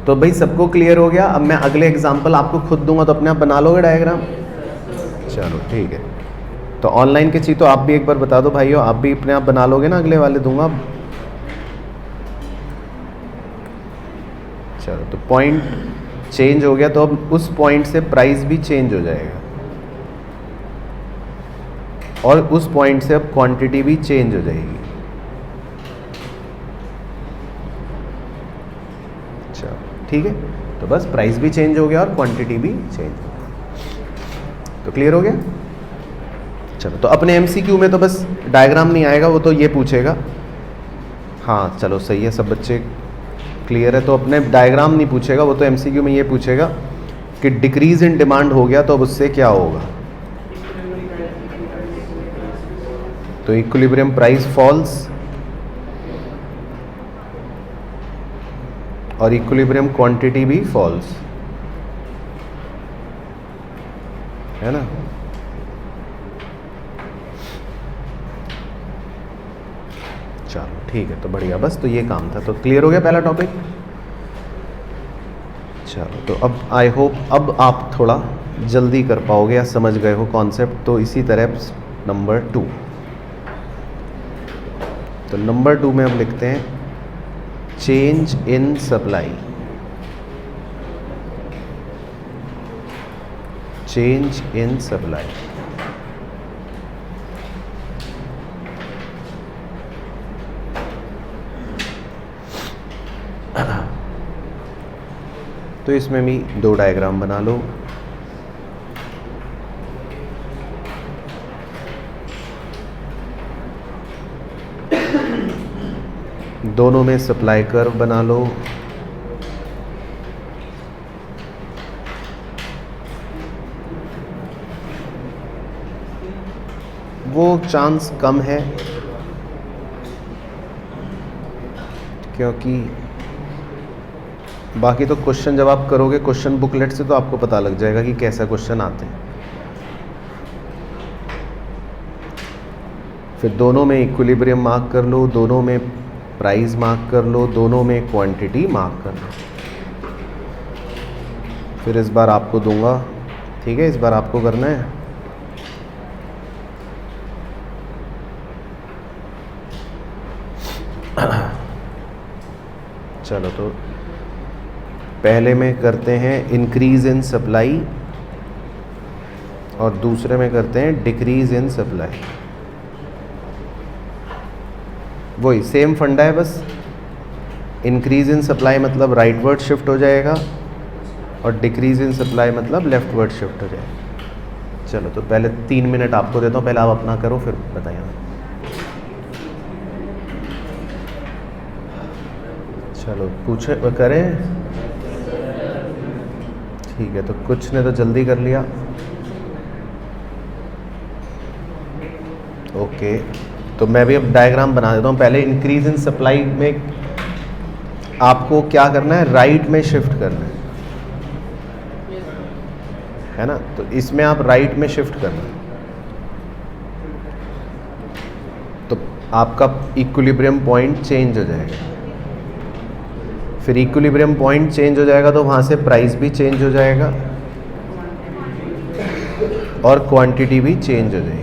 तो भाई सबको क्लियर हो गया। अब मैं अगले एग्जांपल आपको खुद दूंगा तो अपने आप बना लोगे डायग्राम? चलो ठीक है, तो ऑनलाइन के चीज़ तो आप भी एक बार बता दो भाइयों, आप भी अपने आप बना लोगे ना? अगले वाले दूंगा। चलो, तो पॉइंट चेंज हो गया, तो अब उस पॉइंट से प्राइस भी चेंज हो जाएगा और उस पॉइंट से अब क्वांटिटी भी चेंज हो जाएगी। चलो ठीक है, तो बस प्राइस भी चेंज हो गया और क्वांटिटी भी चेंज हो गया। तो क्लियर हो गया? चलो, तो अपने एमसीक्यू में तो बस डायग्राम नहीं आएगा, वो तो ये पूछेगा। हाँ चलो सही है, सब बच्चे क्लियर है। तो अपने डायग्राम नहीं पूछेगा, वो तो एमसीक्यू में ये पूछेगा कि डिक्रीज इन डिमांड हो गया तो अब उससे क्या होगा। तो इक्विलिब्रियम प्राइस फॉल्स और इक्विलिब्रियम क्वांटिटी भी फॉल्स, है ना? चलो ठीक है, तो बढ़िया, बस तो ये काम था। तो क्लियर हो गया पहला टॉपिक? चलो, तो अब आई होप अब आप थोड़ा जल्दी कर पाओगे या समझ गए हो कॉन्सेप्ट। तो इसी तरह नंबर 2, तो नंबर 2 में हम लिखते हैं change in supply. Change in supply, तो इसमें भी 2 डायग्राम बना लो। दोनों में सप्लाई कर्व बना लो। वो चांस कम है क्योंकि बाकी तो क्वेश्चन जब आप करोगे क्वेश्चन बुकलेट से तो आपको पता लग जाएगा कि कैसा क्वेश्चन आते हैं। फिर दोनों में इक्विलिब्रियम मार्क कर लो, दोनों में प्राइस मार्क कर लो, दोनों में क्वांटिटी मार्क कर लो। फिर इस बार आपको दूंगा, ठीक है? इस बार आपको करना है। चलो, तो पहले में करते हैं इंक्रीज इन सप्लाई और दूसरे में करते हैं डिक्रीज इन सप्लाई। वही सेम फंडा है, बस इंक्रीज इन सप्लाई मतलब राइटवर्ड शिफ्ट हो जाएगा और डिक्रीज इन सप्लाई मतलब लेफ्टवर्ड शिफ्ट हो जाएगा। चलो, तो पहले 3 मिनट आपको देता हूँ, पहले आप अपना करो फिर बताइए। चलो पूछे करें, ठीक है? तो कुछ ने तो जल्दी कर लिया। ओके, तो मैं भी अब डायग्राम बना देता हूँ। पहले इंक्रीज इन सप्लाई में आपको क्या करना है, राइट में शिफ्ट करना है ना? तो इसमें आप राइट में शिफ्ट करना, तो आपका इक्विलिब्रियम पॉइंट चेंज हो जाएगा। फिर इक्विलिब्रियम पॉइंट चेंज हो जाएगा तो वहाँ से प्राइस भी चेंज हो जाएगा और क्वांटिटी भी चेंज हो जाएगी।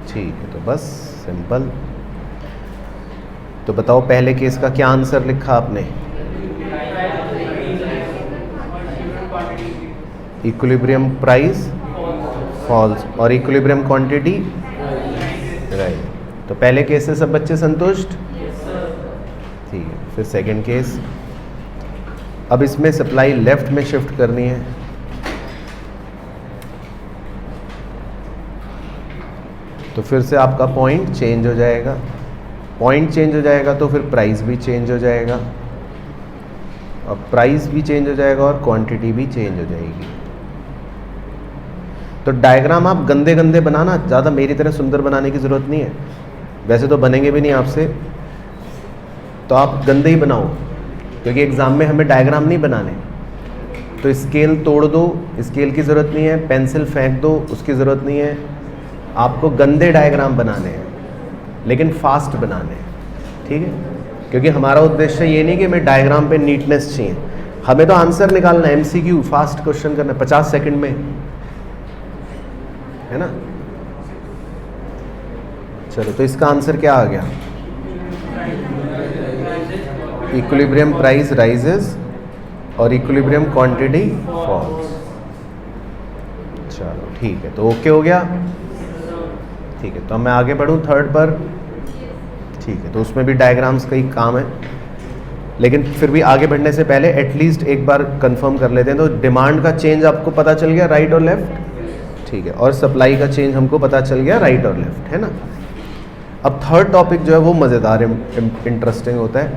ठीक है, तो बस सिंपल। तो बताओ पहले केस का क्या आंसर लिखा आपने? इक्विलिब्रियम प्राइस फॉल्स और इक्विलिब्रियम क्वांटिटी राइट। तो पहले केस से सब बच्चे संतुष्ट? ठीक है, फिर सेकंड केस। अब इसमें सप्लाई लेफ्ट में शिफ्ट करनी है। तो फिर से आपका पॉइंट चेंज हो जाएगा, पॉइंट चेंज हो जाएगा तो फिर प्राइस भी चेंज हो जाएगा, और प्राइस भी चेंज हो जाएगा और क्वांटिटी भी चेंज हो जाएगी। तो डायग्राम आप गंदे गंदे बनाना, ज़्यादा मेरी तरह सुंदर बनाने की ज़रूरत नहीं है, वैसे तो बनेंगे भी नहीं आपसे, तो आप गंदे ही बनाओ, क्योंकि एग्ज़ाम में हमें डायग्राम नहीं बनाने। तो स्केल तोड़ दो, स्केल की ज़रूरत नहीं है, पेंसिल फेंक दो, उसकी ज़रूरत नहीं है, आपको गंदे डायग्राम बनाने हैं लेकिन फास्ट बनाने हैं, ठीक है। क्योंकि हमारा उद्देश्य ये नहीं कि हमें डायग्राम पे नीटनेस चाहिए, हमें तो आंसर निकालना है, MCQ फास्ट क्वेश्चन करना है 50 सेकंड में, है ना। चलो, तो इसका आंसर क्या आ गया? इक्विलिब्रियम प्राइस राइजेस और इक्विलिब्रियम क्वांटिटी फॉल्स। चलो ठीक है, तो ओके हो गया, ठीक है। तो मैं आगे बढ़ूँ थर्ड पर, ठीक है। तो उसमें भी डायग्राम्स का ही काम है, लेकिन फिर भी आगे बढ़ने से पहले एटलीस्ट एक बार कंफर्म कर लेते हैं। तो डिमांड का चेंज आपको पता चल गया, राइट और लेफ्ट, ठीक है, और सप्लाई का चेंज हमको पता चल गया, राइट और लेफ्ट, है ना। अब थर्ड टॉपिक जो है वो मज़ेदार इंटरेस्टिंग होता है,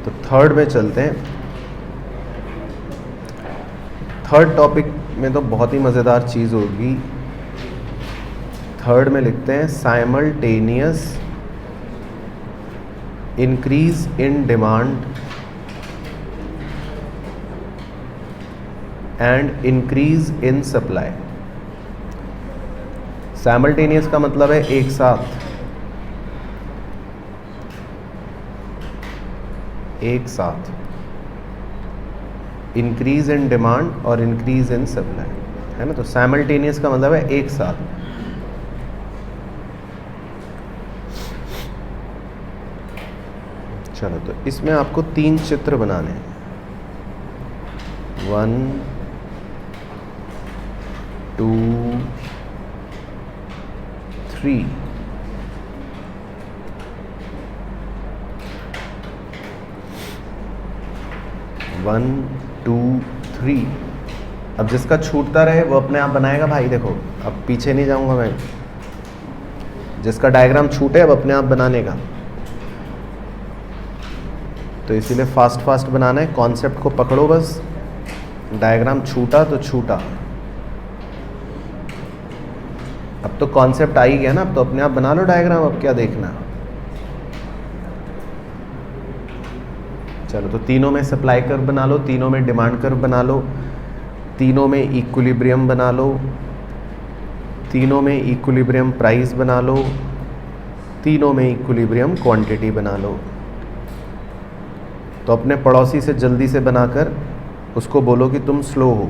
तो थर्ड में चलते हैं। थर्ड टॉपिक में तो बहुत ही मज़ेदार चीज़ होगी। थर्ड में लिखते हैं simultaneous increase in demand and increase in supply. Simultaneous का मतलब है एक साथ, एक साथ इंक्रीज इन डिमांड और इंक्रीज इन सप्लाई, है ना। तो साइमल्टेनियस का मतलब है एक साथ। चलो, तो इसमें आपको 3 चित्र बनाने हैं, 1 2 3। One two three. अब जिसका छूटता रहे वो अपने आप बनाएगा भाई। देखो, अब पीछे नहीं जाऊंगा मैं, जिसका डायग्राम छूटे अब अपने आप बनाने का। तो इसीलिए फास्ट फास्ट बनाना है, कॉन्सेप्ट को पकड़ो बस। डायग्राम छूटा तो छूटा, अब तो कॉन्सेप्ट आ ही गया ना, अब तो अपने आप बना लो डायग्राम, अब क्या देखना। चलो, तो तीनों में सप्लाई कर्व बना लो, तीनों में डिमांड कर्व बना लो, तीनों में इक्विलिब्रियम बना लो, तीनों में इक्विलिब्रियम प्राइस बना लो, तीनों में इक्विलिब्रियम क्वांटिटी बना लो। तो अपने पड़ोसी से जल्दी से बनाकर उसको बोलो कि तुम स्लो हो,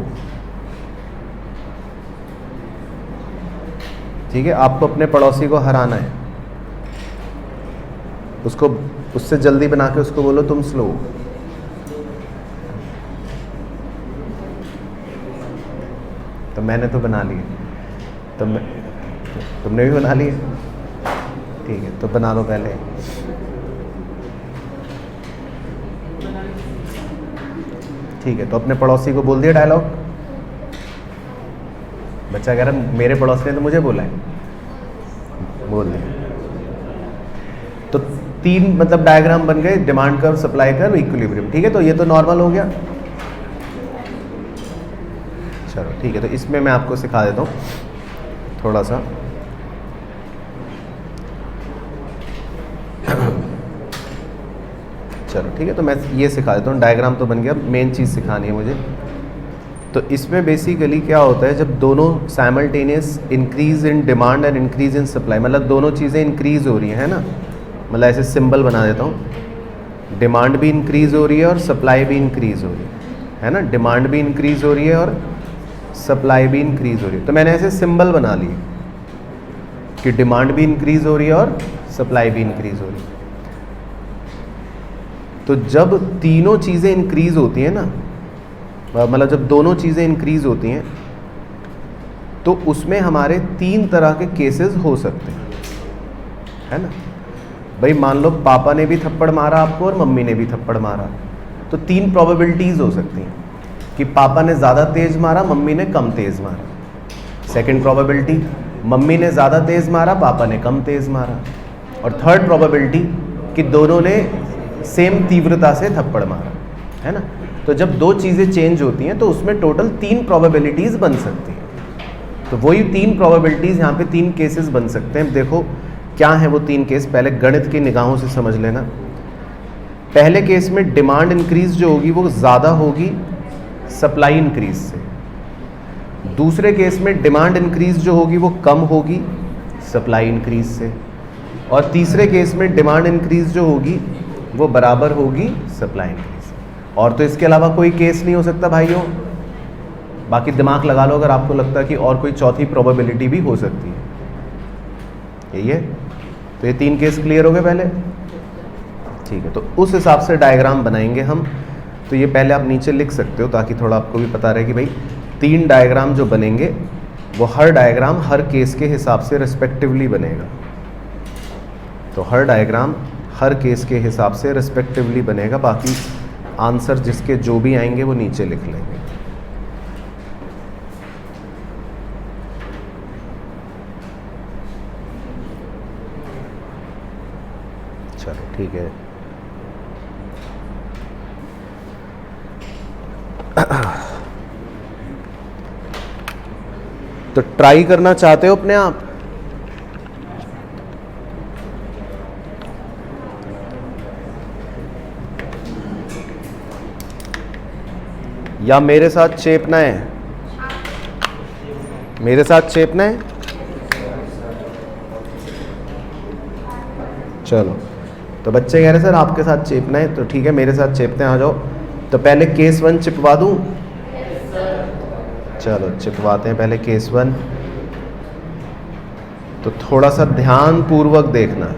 ठीक है। आपको अपने पड़ोसी को हराना है, उसको उससे जल्दी बना के उसको बोलो तुम स्लो। तो मैंने तो बना लिए, तो तुमने भी बना लिए, ठीक है। तो बना लो पहले। ठीक है, तो अपने पड़ोसी को बोल दिया डायलॉग। बच्चा कह रहा मेरे पड़ोसी ने तो मुझे बोला है, बोल दिया। तो 3 मतलब डायग्राम बन गए, demand curve, supply curve, equilibrium, ठीक है। तो ये तो नॉर्मल हो गया। चलो ठीक है, तो इसमें मैं आपको सिखा देता हूँ थोड़ा सा। चलो ठीक है, तो मैं ये सिखा देता हूँ। डायग्राम तो बन गया, मेन चीज़ सिखानी है मुझे। तो इसमें बेसिकली क्या होता है, जब दोनों simultaneous increase in demand and increase in supply, मतलब दोनों चीज़ें इंक्रीज हो रही हैं, है ना। मतलब ऐसे सिंबल बना देता हूँ, डिमांड भी इंक्रीज हो रही है और सप्लाई भी इंक्रीज हो रही है ना। डिमांड भी इंक्रीज हो रही है और सप्लाई भी इंक्रीज हो रही है। तो मैंने ऐसे सिंबल बना लिए कि डिमांड भी इंक्रीज हो रही है और सप्लाई भी इंक्रीज हो रही है। तो जब तीनों चीज़ें इंक्रीज होती हैं ना, मतलब जब दोनों चीज़ें इंक्रीज होती हैं, तो उसमें हमारे 3 तरह के केसेस हो सकते हैं, है ना। भाई मान लो पापा ने भी थप्पड़ मारा आपको और मम्मी ने भी थप्पड़ मारा, तो 3 प्रोबेबिलिटीज़ हो सकती हैं कि पापा ने ज़्यादा तेज़ मारा, मम्मी ने कम तेज़ मारा। सेकंड प्रोबेबिलिटी, मम्मी ने ज़्यादा तेज़ मारा, पापा ने कम तेज़ मारा। और थर्ड प्रोबेबिलिटी कि दोनों ने सेम तीव्रता से थप्पड़ मारा, है ना। तो जब दो चीज़ें चेंज होती हैं तो उसमें टोटल 3 प्रोबेबिलिटीज़ बन सकती हैं। तो वही 3 प्रोबेबिलिटीज़ यहाँ पे 3 केसेस बन सकते हैं। देखो क्या है वो 3 केस, पहले गणित की निगाहों से समझ लेना। पहले केस में डिमांड इंक्रीज जो होगी वो ज़्यादा होगी सप्लाई इंक्रीज से। दूसरे केस में डिमांड इंक्रीज जो होगी वो कम होगी सप्लाई इंक्रीज से। और तीसरे केस में डिमांड इंक्रीज जो होगी वो बराबर होगी सप्लाई इंक्रीज से। और तो इसके अलावा कोई केस नहीं हो सकता भाइयों। बाकी दिमाग लगा लो अगर आपको लगता है कि और कोई चौथी प्रोबेबिलिटी भी हो सकती है। यही है। तो ये 3 केस क्लियर हो गए पहले, ठीक है। तो उस हिसाब से डायग्राम बनाएंगे हम। तो ये पहले आप नीचे लिख सकते हो ताकि थोड़ा आपको भी पता रहे कि भाई 3 डायग्राम जो बनेंगे वो हर डायग्राम हर केस के हिसाब से रिस्पेक्टिवली बनेगा। तो हर डायग्राम हर केस के हिसाब से रिस्पेक्टिवली बनेगा। बाकी आंसर जिसके जो भी आएंगे वो नीचे लिख लेंगे। चलो ठीक है। तो ट्राई करना चाहते हो अपने आप? या मेरे साथ चेपना है? मेरे साथ चेपना है? चलो, तो बच्चे कह रहे सर आपके साथ चेपना है, तो ठीक है मेरे साथ चेपते हैं, आ जाओ। तो पहले केस 1 चिपवा दूं? चलो चिपवाते हैं पहले केस 1। तो थोड़ा सा ध्यान पूर्वक देखना।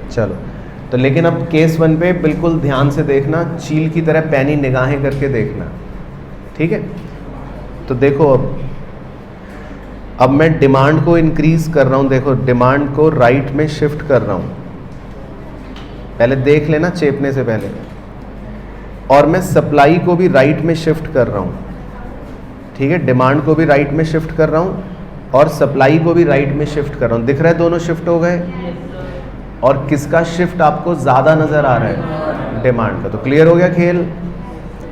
चलो, तो लेकिन अब केस 1 पे बिल्कुल ध्यान से देखना, चील की तरह पैनी निगाहें करके देखना, ठीक है। तो देखो अब मैं डिमांड को इंक्रीज कर रहा हूँ। देखो डिमांड को राइट में शिफ्ट कर रहा हूँ, पहले देख लेना चेपने से पहले। और मैं सप्लाई को भी राइट में शिफ्ट कर रहा हूँ, ठीक है। डिमांड को भी राइट में शिफ्ट कर रहा हूँ और सप्लाई को भी राइट में शिफ्ट कर रहा हूँ। दिख रहा है दोनों शिफ्ट हो गए। और किसका शिफ्ट आपको ज़्यादा नज़र आ रहा है? डिमांड का। तो क्लियर हो गया खेल,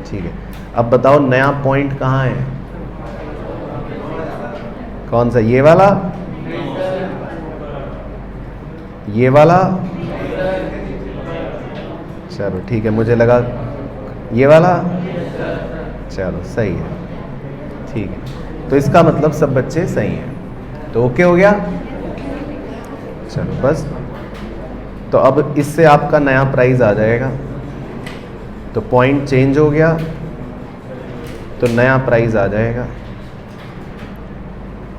ठीक है। अब बताओ नया पॉइंट कहाँ है? कौन सा? ये वाला? ये वाला? चलो ठीक है, मुझे लगा ये वाला। चलो सही है, ठीक है। तो इसका मतलब सब बच्चे सही हैं। तो ओके हो गया। चलो बस, तो अब इससे आपका नया प्राइस आ जाएगा। तो पॉइंट चेंज हो गया तो नया प्राइस आ जाएगा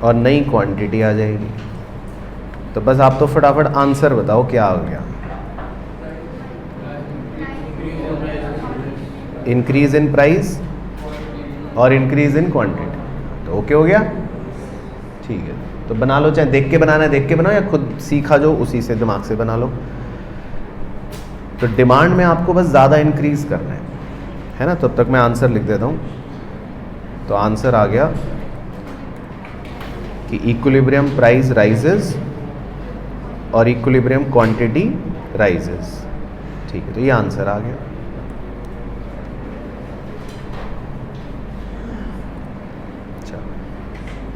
और नई क्वांटिटी आ जाएगी। तो बस आप तो फटाफट आंसर बताओ क्या हो गया। इंक्रीज इन प्राइस और इंक्रीज इन क्वांटिटी। तो ओके हो गया, ठीक है। तो बना लो, चाहे देख के बनाना है देख के बनाओ या खुद सीखा जो उसी से दिमाग से बना लो। तो डिमांड में आपको बस ज़्यादा इंक्रीज करना है ना। तब तक मैं आंसर लिख देता हूँ। तो आंसर आ गया कि इक्विलिब्रियम प्राइस राइजेस और इक्विलिब्रियम क्वांटिटी राइजेस, ठीक है। तो ये आंसर आ गया।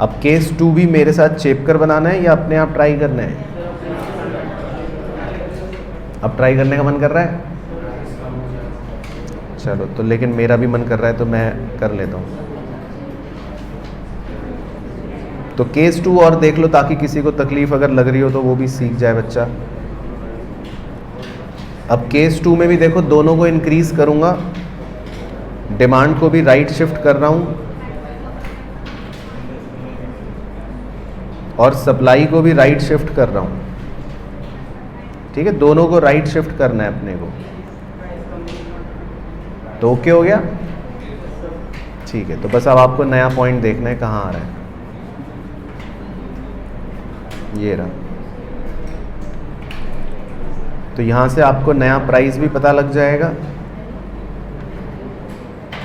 अब केस 2 भी मेरे साथ चेप कर बनाना है या अपने आप ट्राई करना है? अब ट्राई करने का मन कर रहा है? चलो, तो लेकिन मेरा भी मन कर रहा है तो मैं कर लेता हूँ। तो केस 2 और देख लो ताकि किसी को तकलीफ अगर लग रही हो तो वो भी सीख जाए बच्चा। अब केस 2 में भी देखो दोनों को इंक्रीज करूँगा, डिमांड को भी राइट शिफ्ट कर रहा हूँ और सप्लाई को भी राइट शिफ्ट कर रहा हूँ, ठीक है। दोनों को राइट शिफ्ट करना है अपने को। तो ओके हो गया, ठीक है। तो बस अब आपको नया पॉइंट देखना है कहाँ आ रहा है। ये रहा। तो यहाँ से आपको नया प्राइस भी पता लग जाएगा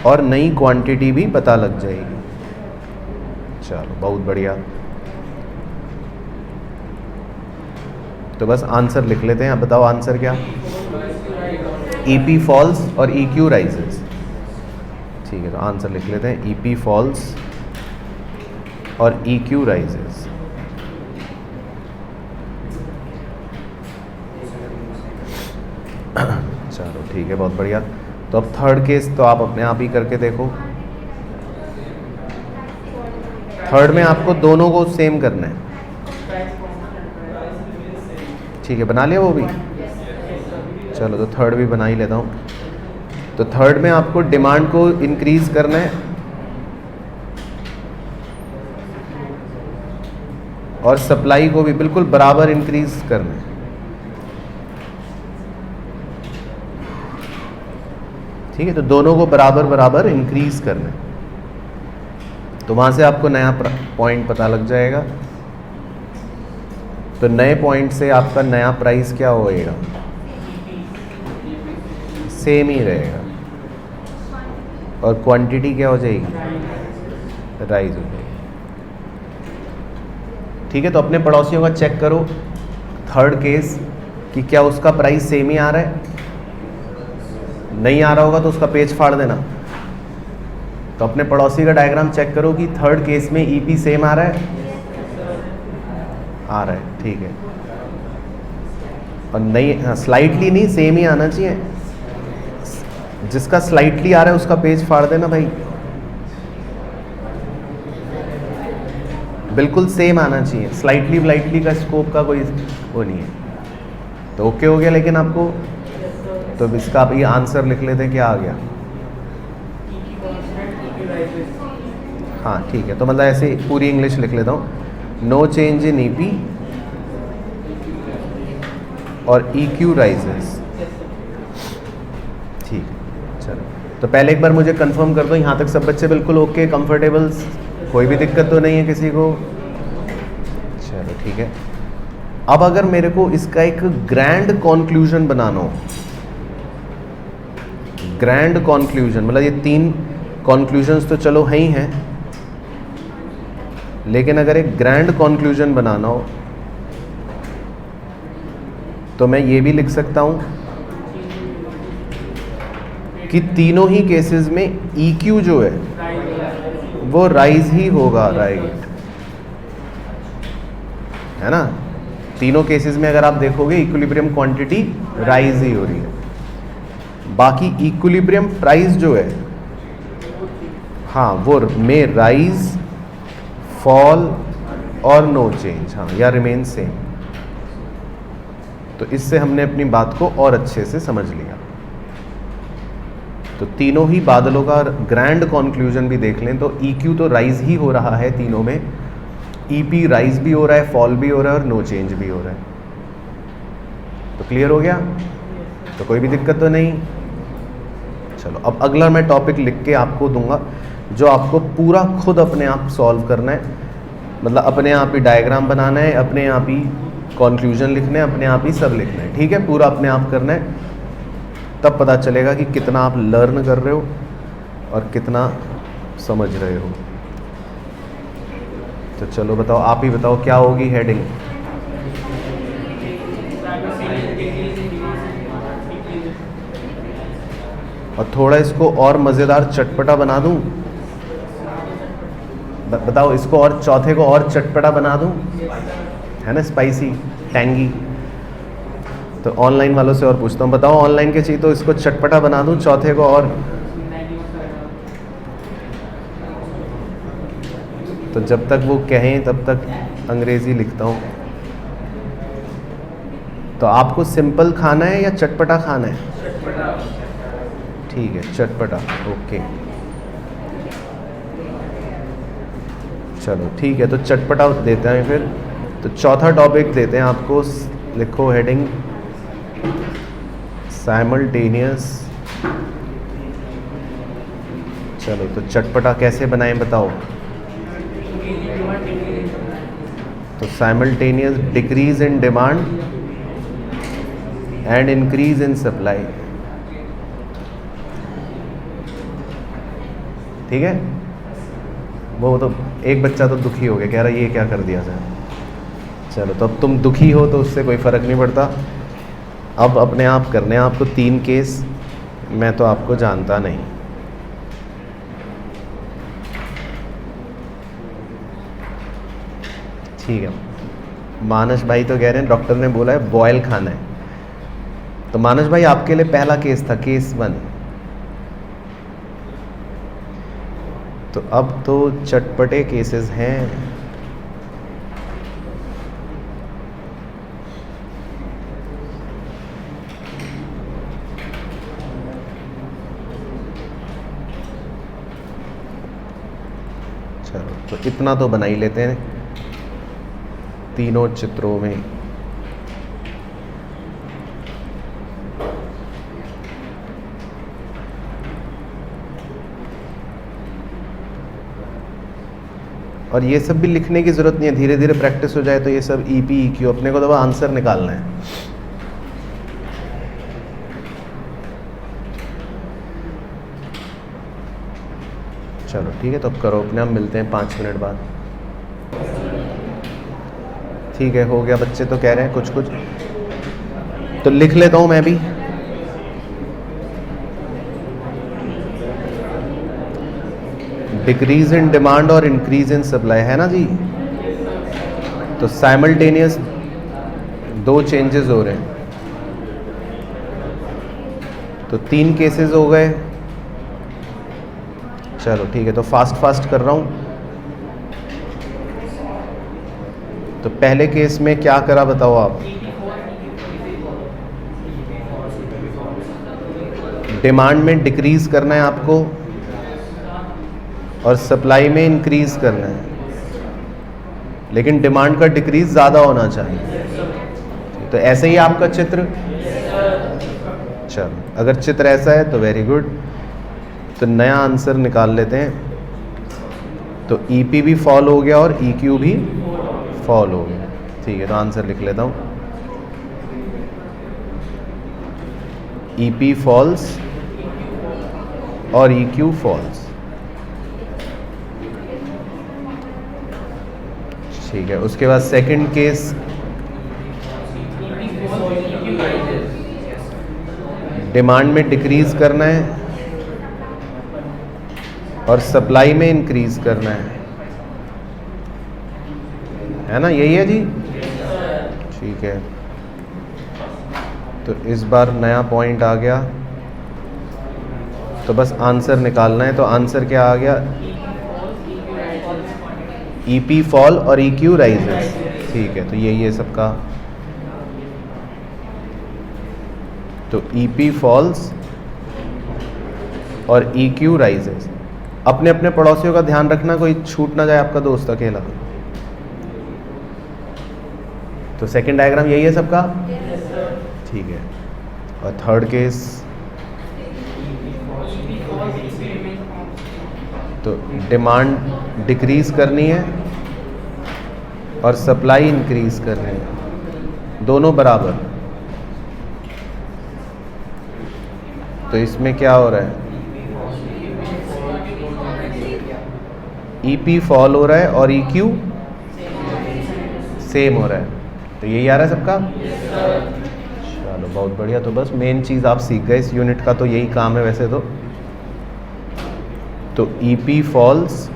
और नई क्वांटिटी भी पता लग जाएगी। चलो बहुत बढ़िया। तो बस आंसर लिख लेते हैं। अब बताओ आंसर क्या? EP फॉल्स और EQ राइजेस। ठीक है, तो आंसर लिख लेते हैं EP फॉल्स और EQ राइजेस। चलो ठीक है, बहुत बढ़िया। तो अब थर्ड केस तो आप अपने आप ही करके देखो। थर्ड में आपको दोनों को सेम करना है। ठीक है, बना लिया वो भी? चलो तो थर्ड भी बना ही लेता हूँ। तो थर्ड में आपको डिमांड को इंक्रीज करना है और सप्लाई को भी बिल्कुल बराबर इंक्रीज करना है। ठीक है, तो दोनों को बराबर बराबर इंक्रीज करना है। तो वहाँ से आपको नया पॉइंट पता लग जाएगा। तो नए पॉइंट से आपका नया प्राइस क्या होएगा? सेम ही रहेगा। और क्वांटिटी क्या हो जाएगी? राइज हो जाएगी। ठीक है, तो अपने पड़ोसियों का चेक करो थर्ड केस कि क्या उसका प्राइस सेम ही आ रहा है। नहीं आ रहा होगा तो उसका पेज फाड़ देना। तो अपने पड़ोसी का डायग्राम चेक करो कि थर्ड केस में EP सेम आ रहा है। आ रहा है, ठीक है। और नहीं, स्लाइटली नहीं, सेम ही आना चाहिए। जिसका स्लाइटली आ रहा है उसका पेज फाड़ देना भाई। बिल्कुल सेम आना चाहिए। स्लाइटली व्लाइटली का स्कोप का कोई वो नहीं है। तो ओके हो गया लेकिन आपको? तो इसका आप ये आंसर लिख लेते हैं, क्या आ गया? हाँ ठीक है, तो मतलब ऐसे पूरी इंग्लिश लिख लेता हूँ। नो चेंज इन EP और EQ राइजेस। ठीक है, चलो तो पहले एक बार मुझे कंफर्म कर दो, यहाँ तक सब बच्चे बिल्कुल ओके, कंफर्टेबल, कोई भी दिक्कत तो नहीं है किसी को? चलो ठीक है। अब अगर मेरे को इसका एक ग्रैंड कॉन्क्लूजन बनाना हो, ग्रैंड कॉन्क्लूजन मतलब ये 3 कॉन्क्लूजन्स तो चलो है ही हैं, लेकिन अगर एक ग्रैंड कॉन्क्लूजन बनाना हो तो मैं ये भी लिख सकता हूं कि तीनों ही केसेस में EQ जो है वो राइज ही होगा, राइट है ना। तीनों केसेस में अगर आप देखोगे इक्विलिब्रियम क्वांटिटी राइज ही हो रही है। बाकी इक्विलिब्रियम प्राइस जो है, हाँ वो में राइज, फॉल और नो चेंज, हाँ या रिमेन सेम। तो इससे हमने अपनी बात को और अच्छे से समझ लिया। तो तीनों ही बादलों का ग्रैंड कॉन्क्लूजन भी देख लें तो EQ तो राइज ही हो रहा है तीनों में, EP राइज भी हो रहा है, फॉल भी हो रहा है और नो चेंज भी हो रहा है। तो क्लियर हो गया? तो कोई भी दिक्कत तो नहीं? चलो अब अगला मैं टॉपिक लिख के आपको दूंगा जो आपको पूरा खुद अपने आप सॉल्व करना है, मतलब अपने आप ही डायग्राम बनाना है, अपने आप ही कॉन्क्लूजन लिखना है, अपने आप ही सब लिखना है। ठीक है, पूरा अपने आप करना है, तब पता चलेगा कि कितना आप लर्न कर रहे हो और कितना समझ रहे हो। तो चलो बताओ, आप ही बताओ क्या होगी हेडिंग? और थोड़ा इसको और मज़ेदार चटपटा बना दूं? बताओ, इसको और चौथे को और चटपटा बना दूं, है ना, स्पाइसी टैंगी। तो ऑनलाइन वालों से और पूछता हूँ, बताओ ऑनलाइन के चाहिए तो इसको चटपटा बना दूं चौथे को और? तो जब तक वो कहें तब तक अंग्रेज़ी लिखता हूँ। तो आपको सिंपल खाना है या चटपटा खाना है? ठीक है, चटपटा, ओके चलो ठीक है। तो चटपटा देते हैं फिर। तो चौथा टॉपिक देते हैं आपको, लिखो हेडिंग साइमल्टेनियस। चलो तो चटपटा कैसे बनाएं बताओ? तो simultaneous decrease in demand and increase in supply. ठीक है, वो तो एक बच्चा तो दुखी हो गया, कह रहा ये क्या कर दिया जाए। चलो, तो अब तुम दुखी हो तो उससे कोई फ़र्क नहीं पड़ता। अब अपने आप करने हैं आपको 3 केस, मैं तो आपको जानता नहीं। ठीक है, मानस भाई तो कह रहे हैं डॉक्टर ने बोला है बॉयल खाना है। तो मानस भाई आपके लिए पहला केस था, केस 1। तो अब तो चटपटे केसेस हैं। चलो, तो इतना तो बना ही लेते हैं तीनों चित्रों में। और ये सब भी लिखने की ज़रूरत नहीं है, धीरे धीरे प्रैक्टिस हो जाए तो ये सब ई पी ई क्यू, अपने को तो बस आंसर निकालना है। चलो ठीक है, तो अब करो अपने, हम मिलते हैं 5 मिनट बाद। ठीक है, हो गया, बच्चे तो कह रहे हैं कुछ कुछ, तो लिख लेता हूँ मैं भी। डिक्रीज इन डिमांड और इंक्रीज इन सप्लाई, है ना जी। तो साइमल्टेनियस 2 चेंजेस हो रहे हैं, तो 3 केसेस हो गए। चलो ठीक है, तो फास्ट कर रहा हूँ। तो पहले केस में क्या करा बताओ आप? डिमांड में डिक्रीज करना है आपको और सप्लाई में इंक्रीज करना है, लेकिन डिमांड का डिक्रीज ज़्यादा होना चाहिए। तो ऐसे ही आपका चित्र। चलो, अगर चित्र ऐसा है तो वेरी गुड, तो नया आंसर निकाल लेते हैं। तो ईपी भी फॉल हो गया और ईक्यू भी फॉल हो गया। ठीक है, तो आंसर लिख लेता हूँ, ईपी फॉल्स और ईक्यू फॉल्स। ठीक है, उसके बाद सेकंड केस, डिमांड में डिक्रीज करना है और सप्लाई में इंक्रीज करना है ना, यही है जी। ठीक है, तो इस बार नया पॉइंट आ गया, तो बस आंसर निकालना है। तो आंसर क्या आ गया? ईपी फॉल और ईक्यू राइजेस। ठीक है, तो यही है सबका। तो ईपी फॉल्स और ईक्यू राइजेस। अपने अपने पड़ोसियों का ध्यान रखना, कोई छूट ना जाए आपका दोस्त अकेला। तो सेकंड डायग्राम यही है सबका। ठीक है, और थर्ड केस, तो डिमांड डिक्रीज करनी है और सप्लाई इंक्रीज करनी है, दोनों बराबर। तो इसमें क्या हो रहा है? ईपी फॉल हो रहा है और ईक्यू सेम हो रहा है। तो यही आ रहा है सबका। चलो बहुत बढ़िया, तो बस मेन चीज़ आप सीख गए इस यूनिट का, तो यही काम है वैसे तो ईपी फॉल्स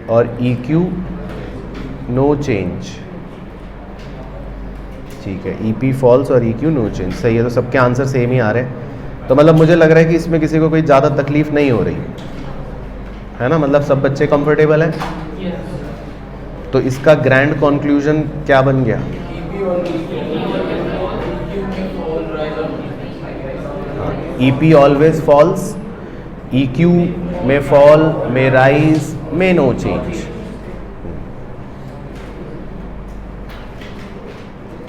और ईक्यू नो चेंज। ठीक है, ईपी फॉल्स और ईक्यू नो चेंज, सही है। तो सबके आंसर सेम ही आ रहे हैं, तो मतलब मुझे लग रहा है कि इसमें किसी को कोई ज़्यादा तकलीफ नहीं हो रही है ना, मतलब सब बच्चे कंफर्टेबल हैं। तो इसका ग्रैंड कंक्लूजन क्या बन गया? ईपी ऑलवेज फॉल्स, ईक्यू में फॉल, में राइज, में नो चेंज।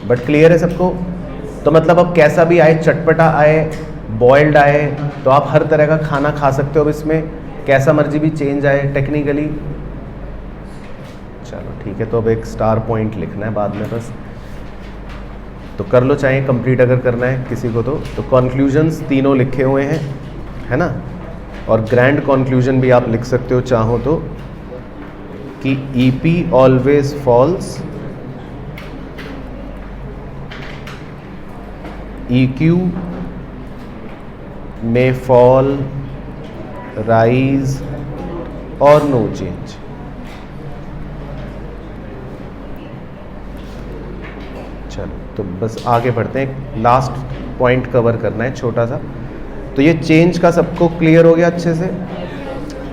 बट क्लियर है सबको? तो मतलब अब कैसा भी आए, चटपटा आए, बॉइल्ड आए, तो आप हर तरह का खाना खा सकते हो अब इसमें, कैसा मर्जी भी चेंज आए टेक्निकली। चलो ठीक है, तो अब एक स्टार पॉइंट लिखना है बाद में बस, तो कर लो चाहे कंप्लीट अगर करना है किसी को। तो कंक्लूजन्स तीनों लिखे हुए हैं, है ना, और ग्रैंड कंक्लूजन भी आप लिख सकते हो चाहो तो। कि EP always falls, EQ may fall, rise और no change। चलो तो बस आगे बढ़ते हैं, लास्ट पॉइंट कवर करना है छोटा सा। तो ये चेंज का सबको क्लियर हो गया अच्छे से।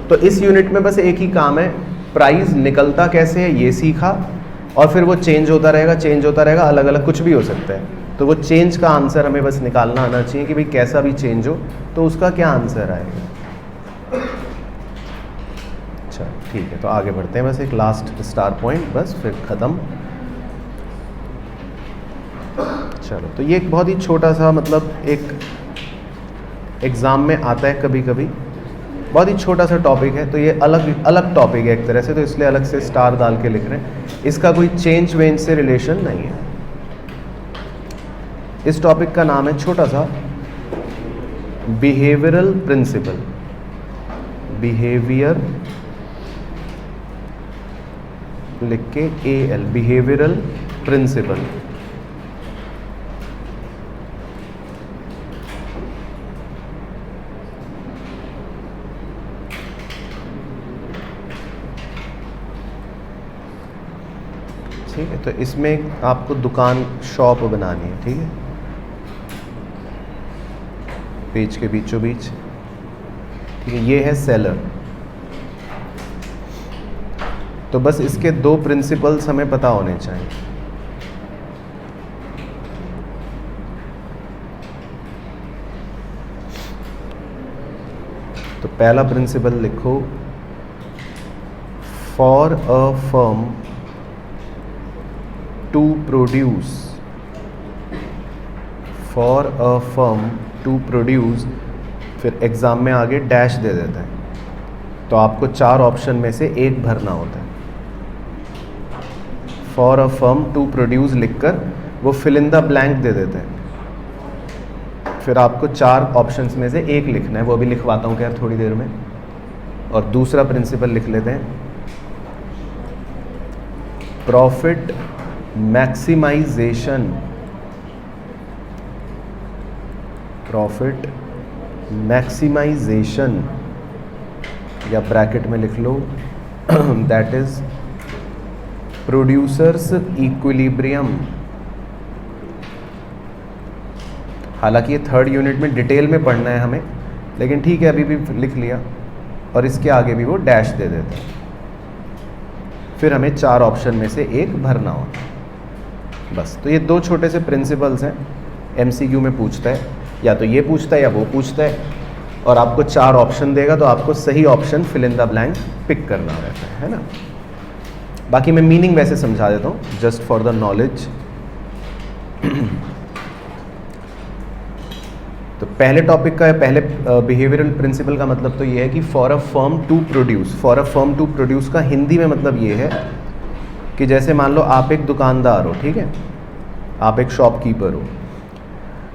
तो इस यूनिट में बस एक ही काम है, प्राइस निकलता कैसे है ये सीखा, और फिर वो चेंज होता रहेगा, अलग अलग कुछ भी हो सकता है। तो वो चेंज का आंसर हमें बस निकालना आना चाहिए कि भाई कैसा भी चेंज हो तो उसका क्या आंसर आएगा। अच्छा ठीक है, तो आगे बढ़ते हैं, बस एक लास्ट स्टार पॉइंट, बस फिर ख़त्म। चलो तो ये एक बहुत ही छोटा सा, मतलब एक एग्ज़ाम में आता है कभी कभी, बहुत ही छोटा सा टॉपिक है। तो ये अलग अलग टॉपिक है एक तरह से, तो इसलिए अलग से स्टार डाल के लिख रहे हैं। इसका कोई चेंज वेंज से रिलेशन नहीं है। इस टॉपिक का नाम है छोटा सा बिहेवियरल प्रिंसिपल, बिहेवियर लिख के AL, बिहेवियरल प्रिंसिपल। ठीक है, तो इसमें आपको दुकान शॉप बनानी है, ठीक है, पेज के बीचों बीच, ठीक है, ये है सेलर। तो बस इसके दो प्रिंसिपल्स हमें पता होने चाहिए। तो पहला प्रिंसिपल लिखो, for a firm to produce, for a firm to produce, फिर एग्ज़ाम में आगे डैश दे देता है। तो आपको चार ऑप्शन में से एक भरना होता है। For a firm to produce लिखकर वो फिल इन द ब्लैंक दे देते हैं। फिर आपको चार ऑप्शंस में से एक लिखना है, वो भी लिखवाता हूँ क्या थोड़ी देर में। और दूसरा प्रिंसिपल लिख लेते हैं, प्रॉफिट मैक्सिमाइजेशन, प्रॉफिट मैक्सिमाइजेशन, या ब्रैकेट में लिख लो दैट इज प्रोड्यूसर्स इक्विलिब्रियम। हालांकि ये थर्ड यूनिट में डिटेल में पढ़ना है हमें, लेकिन ठीक है अभी भी लिख लिया। और इसके आगे भी वो डैश दे देते हैं। फिर हमें चार ऑप्शन में से एक भरना होता है बस। तो ये दो छोटे से प्रिंसिपल्स हैं, MCQ में पूछता है, या तो ये पूछता है या वो पूछता है, और आपको चार ऑप्शन देगा तो आपको सही option fill in the blank pick करना रहता है ना। बाकी मैं मीनिंग वैसे समझा देता हूँ जस्ट फॉर द नॉलेज। तो पहले टॉपिक का, पहले बिहेवियरल प्रिंसिपल का मतलब तो ये है कि for a firm to produce, for a firm to produce का हिंदी में मतलब ये है कि जैसे मान लो आप एक दुकानदार हो, ठीक है, आप एक शॉपकीपर हो।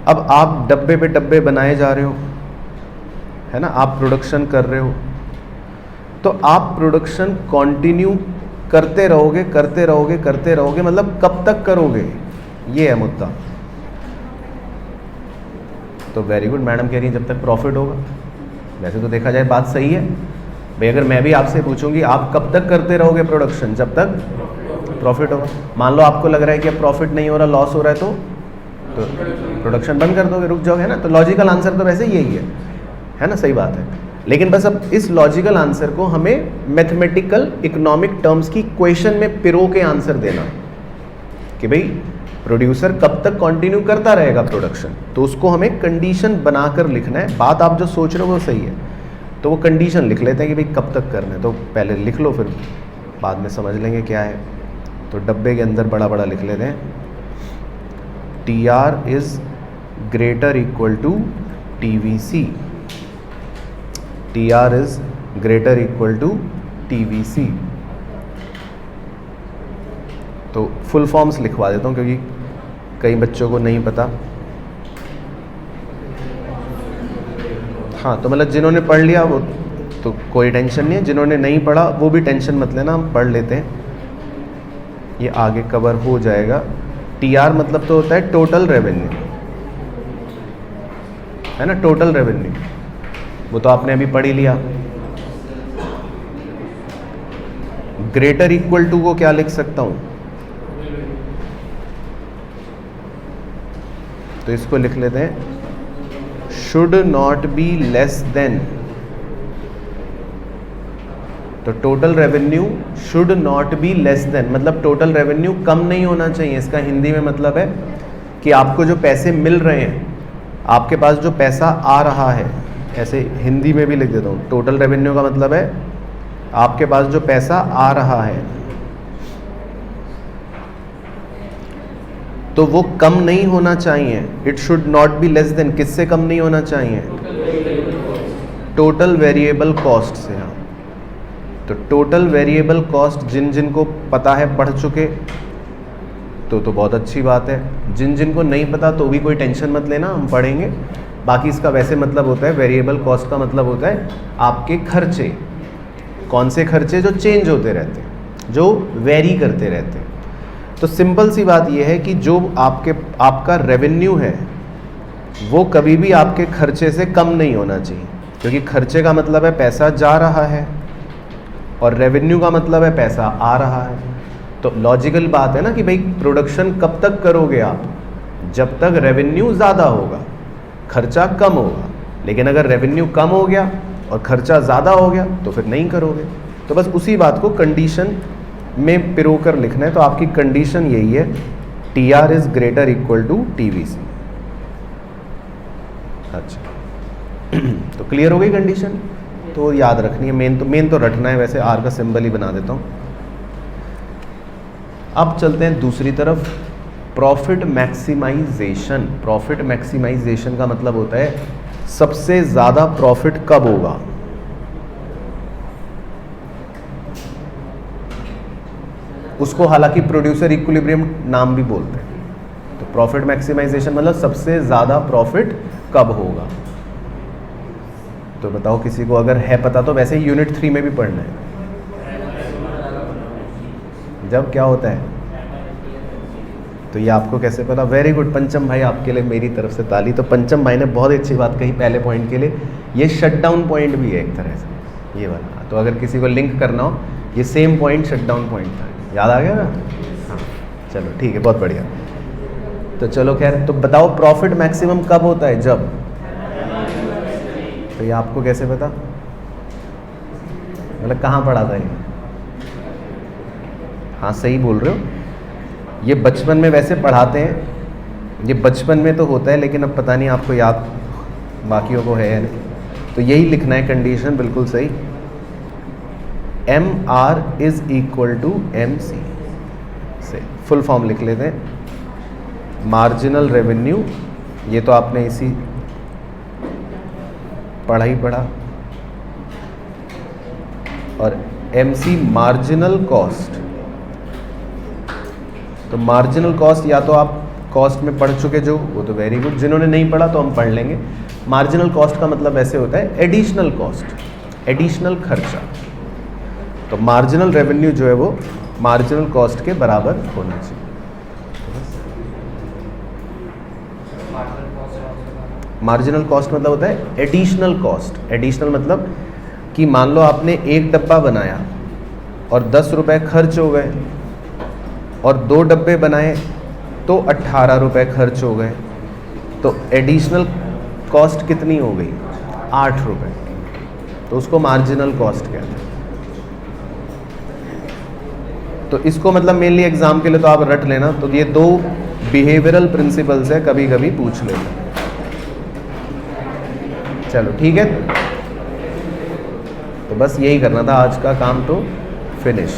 अब आप डब्बे पे डब्बे बनाए जा रहे हो, है ना, आप प्रोडक्शन कर रहे हो। तो आप प्रोडक्शन कंटिन्यू करते रहोगे करते रहोगे करते रहोगे, मतलब कब तक करोगे, ये है मुद्दा। तो वेरी गुड, मैडम कह रही है जब तक प्रॉफिट होगा। वैसे तो देखा जाए बात सही है भाई। अगर मैं भी आपसे पूछूंगी आप कब तक करते रहोगे प्रोडक्शन, जब तक प्रॉफिट होगा। मान लो आपको लग रहा है कि अब प्रॉफिट नहीं हो रहा, लॉस हो रहा है, तो प्रोडक्शन बंद कर दोगे, रुक जाओगे, है ना। तो लॉजिकल आंसर तो वैसे यही है ना, सही बात है। लेकिन बस अब इस लॉजिकल आंसर को हमें मैथमेटिकल इकोनॉमिक टर्म्स की क्वेश्चन में पिरो के आंसर देना कि भाई प्रोड्यूसर कब तक कंटिन्यू करता रहेगा प्रोडक्शन, तो उसको हमें कंडीशन बनाकर लिखना है। बात आप जो सोच रहे हो वो सही है, तो वो कंडीशन लिख लेते हैं कि भाई कब तक करना है। तो पहले लिख लो, फिर बाद में समझ लेंगे क्या है। तो डब्बे के अंदर बड़ा बड़ा लिख लेते हैं, TR is greater equal to TVC, TR is greater equal to TVC। तो फुल फॉर्म्स लिखवा देता हूँ क्योंकि कई बच्चों को नहीं पता। हाँ, तो मतलब जिन्होंने पढ़ लिया वो तो कोई टेंशन नहीं है, जिन्होंने नहीं पढ़ा वो भी टेंशन मत लेना, हम पढ़ लेते हैं, ये आगे कवर हो जाएगा। TR मतलब तो होता है टोटल रेवेन्यू, है ना, टोटल रेवेन्यू, वो तो आपने अभी पढ़ ही लिया। ग्रेटर इक्वल टू को क्या लिख सकता हूं, तो इसको लिख लेते हैं should not be less than, तो total revenue should not be less than मतलब टोटल रेवेन्यू कम नहीं होना चाहिए। इसका हिंदी में मतलब है कि आपको जो पैसे मिल रहे हैं, आपके पास जो पैसा आ रहा है, ऐसे हिंदी में भी लिख देता हूँ, टोटल रेवेन्यू का मतलब है आपके पास जो पैसा आ रहा है तो वो कम नहीं होना चाहिए। It should not be less then, किससे कम नहीं होना चाहिए, टोटल वेरिएबल कॉस्ट से। हाँ, तो टोटल वेरिएबल कॉस्ट जिन जिन को पता है, पढ़ चुके, तो बहुत अच्छी बात है। जिन जिन को नहीं पता तो भी कोई टेंशन मत लेना, हम पढ़ेंगे। बाकी इसका वैसे मतलब होता है, वेरिएबल कॉस्ट का मतलब होता है आपके खर्चे। कौन से खर्चे, जो चेंज होते रहते हैं, जो वेरी करते रहते हैं। तो सिंपल सी बात यह है कि जो आपका रेवेन्यू है वो कभी भी आपके खर्चे से कम नहीं होना चाहिए, क्योंकि खर्चे का मतलब है पैसा जा रहा है और रेवेन्यू का मतलब है पैसा आ रहा है। तो लॉजिकल बात है ना कि भाई प्रोडक्शन कब तक करोगे आप, जब तक रेवेन्यू ज़्यादा होगा, खर्चा कम होगा। लेकिन अगर रेवेन्यू कम हो गया और खर्चा ज़्यादा हो गया तो फिर नहीं करोगे। तो बस उसी बात को कंडीशन में पिरो कर लिखना है। तो आपकी कंडीशन यही है, TR is greater equal to TVC। अच्छा तो क्लियर हो गई कंडीशन, तो याद रखनी है, मेन तो रटना है। वैसे R का सिंबल ही बना देता हूँ। अब चलते हैं दूसरी तरफ, प्रॉफिट मैक्सिमाइजेशन। प्रॉफिट मैक्सिमाइजेशन का मतलब होता है सबसे ज़्यादा प्रॉफिट कब होगा। उसको हालांकि प्रोड्यूसर इक्विलिब्रियम नाम भी बोलते हैं। तो प्रॉफिट मैक्सिमाइजेशन मतलब सबसे ज़्यादा प्रॉफिट कब होगा। तो बताओ किसी को अगर है पता, तो वैसे ही यूनिट 3 में भी पढ़ना है। जब क्या होता है, तो ये आपको कैसे पता। वेरी गुड पंचम भाई, आपके लिए मेरी तरफ से ताली। तो पंचम भाई ने बहुत ही अच्छी बात कही पहले पॉइंट के लिए। ये शटडाउन पॉइंट भी है एक तरह से, ये वाला। तो अगर किसी को लिंक करना हो, ये सेम पॉइंट शटडाउन पॉइंट था। याद आ गया ना? हाँ चलो ठीक है, बहुत बढ़िया। तो चलो खैर, तो बताओ प्रॉफिट मैक्सिमम कब होता है, जब। तो ये आपको कैसे पता, मतलब कहाँ पढ़ा था ये? हाँ सही बोल रहे हो, ये बचपन में वैसे पढ़ाते हैं, ये बचपन में तो होता है, लेकिन अब पता नहीं आपको याद बाकियों को है या नहीं। तो यही लिखना है कंडीशन, बिल्कुल सही। MR is equal to MC से फुल फॉर्म लिख लेते हैं। मार्जिनल रेवेन्यू, ये तो आपने इसी पढ़ा ही पढ़ा, और MC मार्जिनल कॉस्ट। तो मार्जिनल कॉस्ट या तो आप कॉस्ट में पढ़ चुके जो, वो तो वेरी गुड। जिन्होंने नहीं पढ़ा तो हम पढ़ लेंगे। मार्जिनल कॉस्ट का मतलब ऐसे होता है एडिशनल कॉस्ट, एडिशनल खर्चा। तो मार्जिनल रेवेन्यू जो है वो मार्जिनल कॉस्ट के बराबर होना चाहिए। मार्जिनल कॉस्ट मतलब होता है एडिशनल कॉस्ट। एडिशनल मतलब कि मान लो आपने एक डब्बा बनाया और 10 रुपये खर्च हो गए, और 2 डब्बे बनाए तो 18 रुपये खर्च हो गए। तो एडिशनल कॉस्ट कितनी हो गई, 8 रुपये। तो उसको मार्जिनल कॉस्ट कहते हैं। तो इसको मतलब मेनली एग्जाम के लिए तो आप रट लेना। तो ये 2 बिहेवियरल प्रिंसिपल्स है, कभी कभी पूछ लेना। चलो ठीक है, तो बस यही करना था आज का काम, तो फिनिश।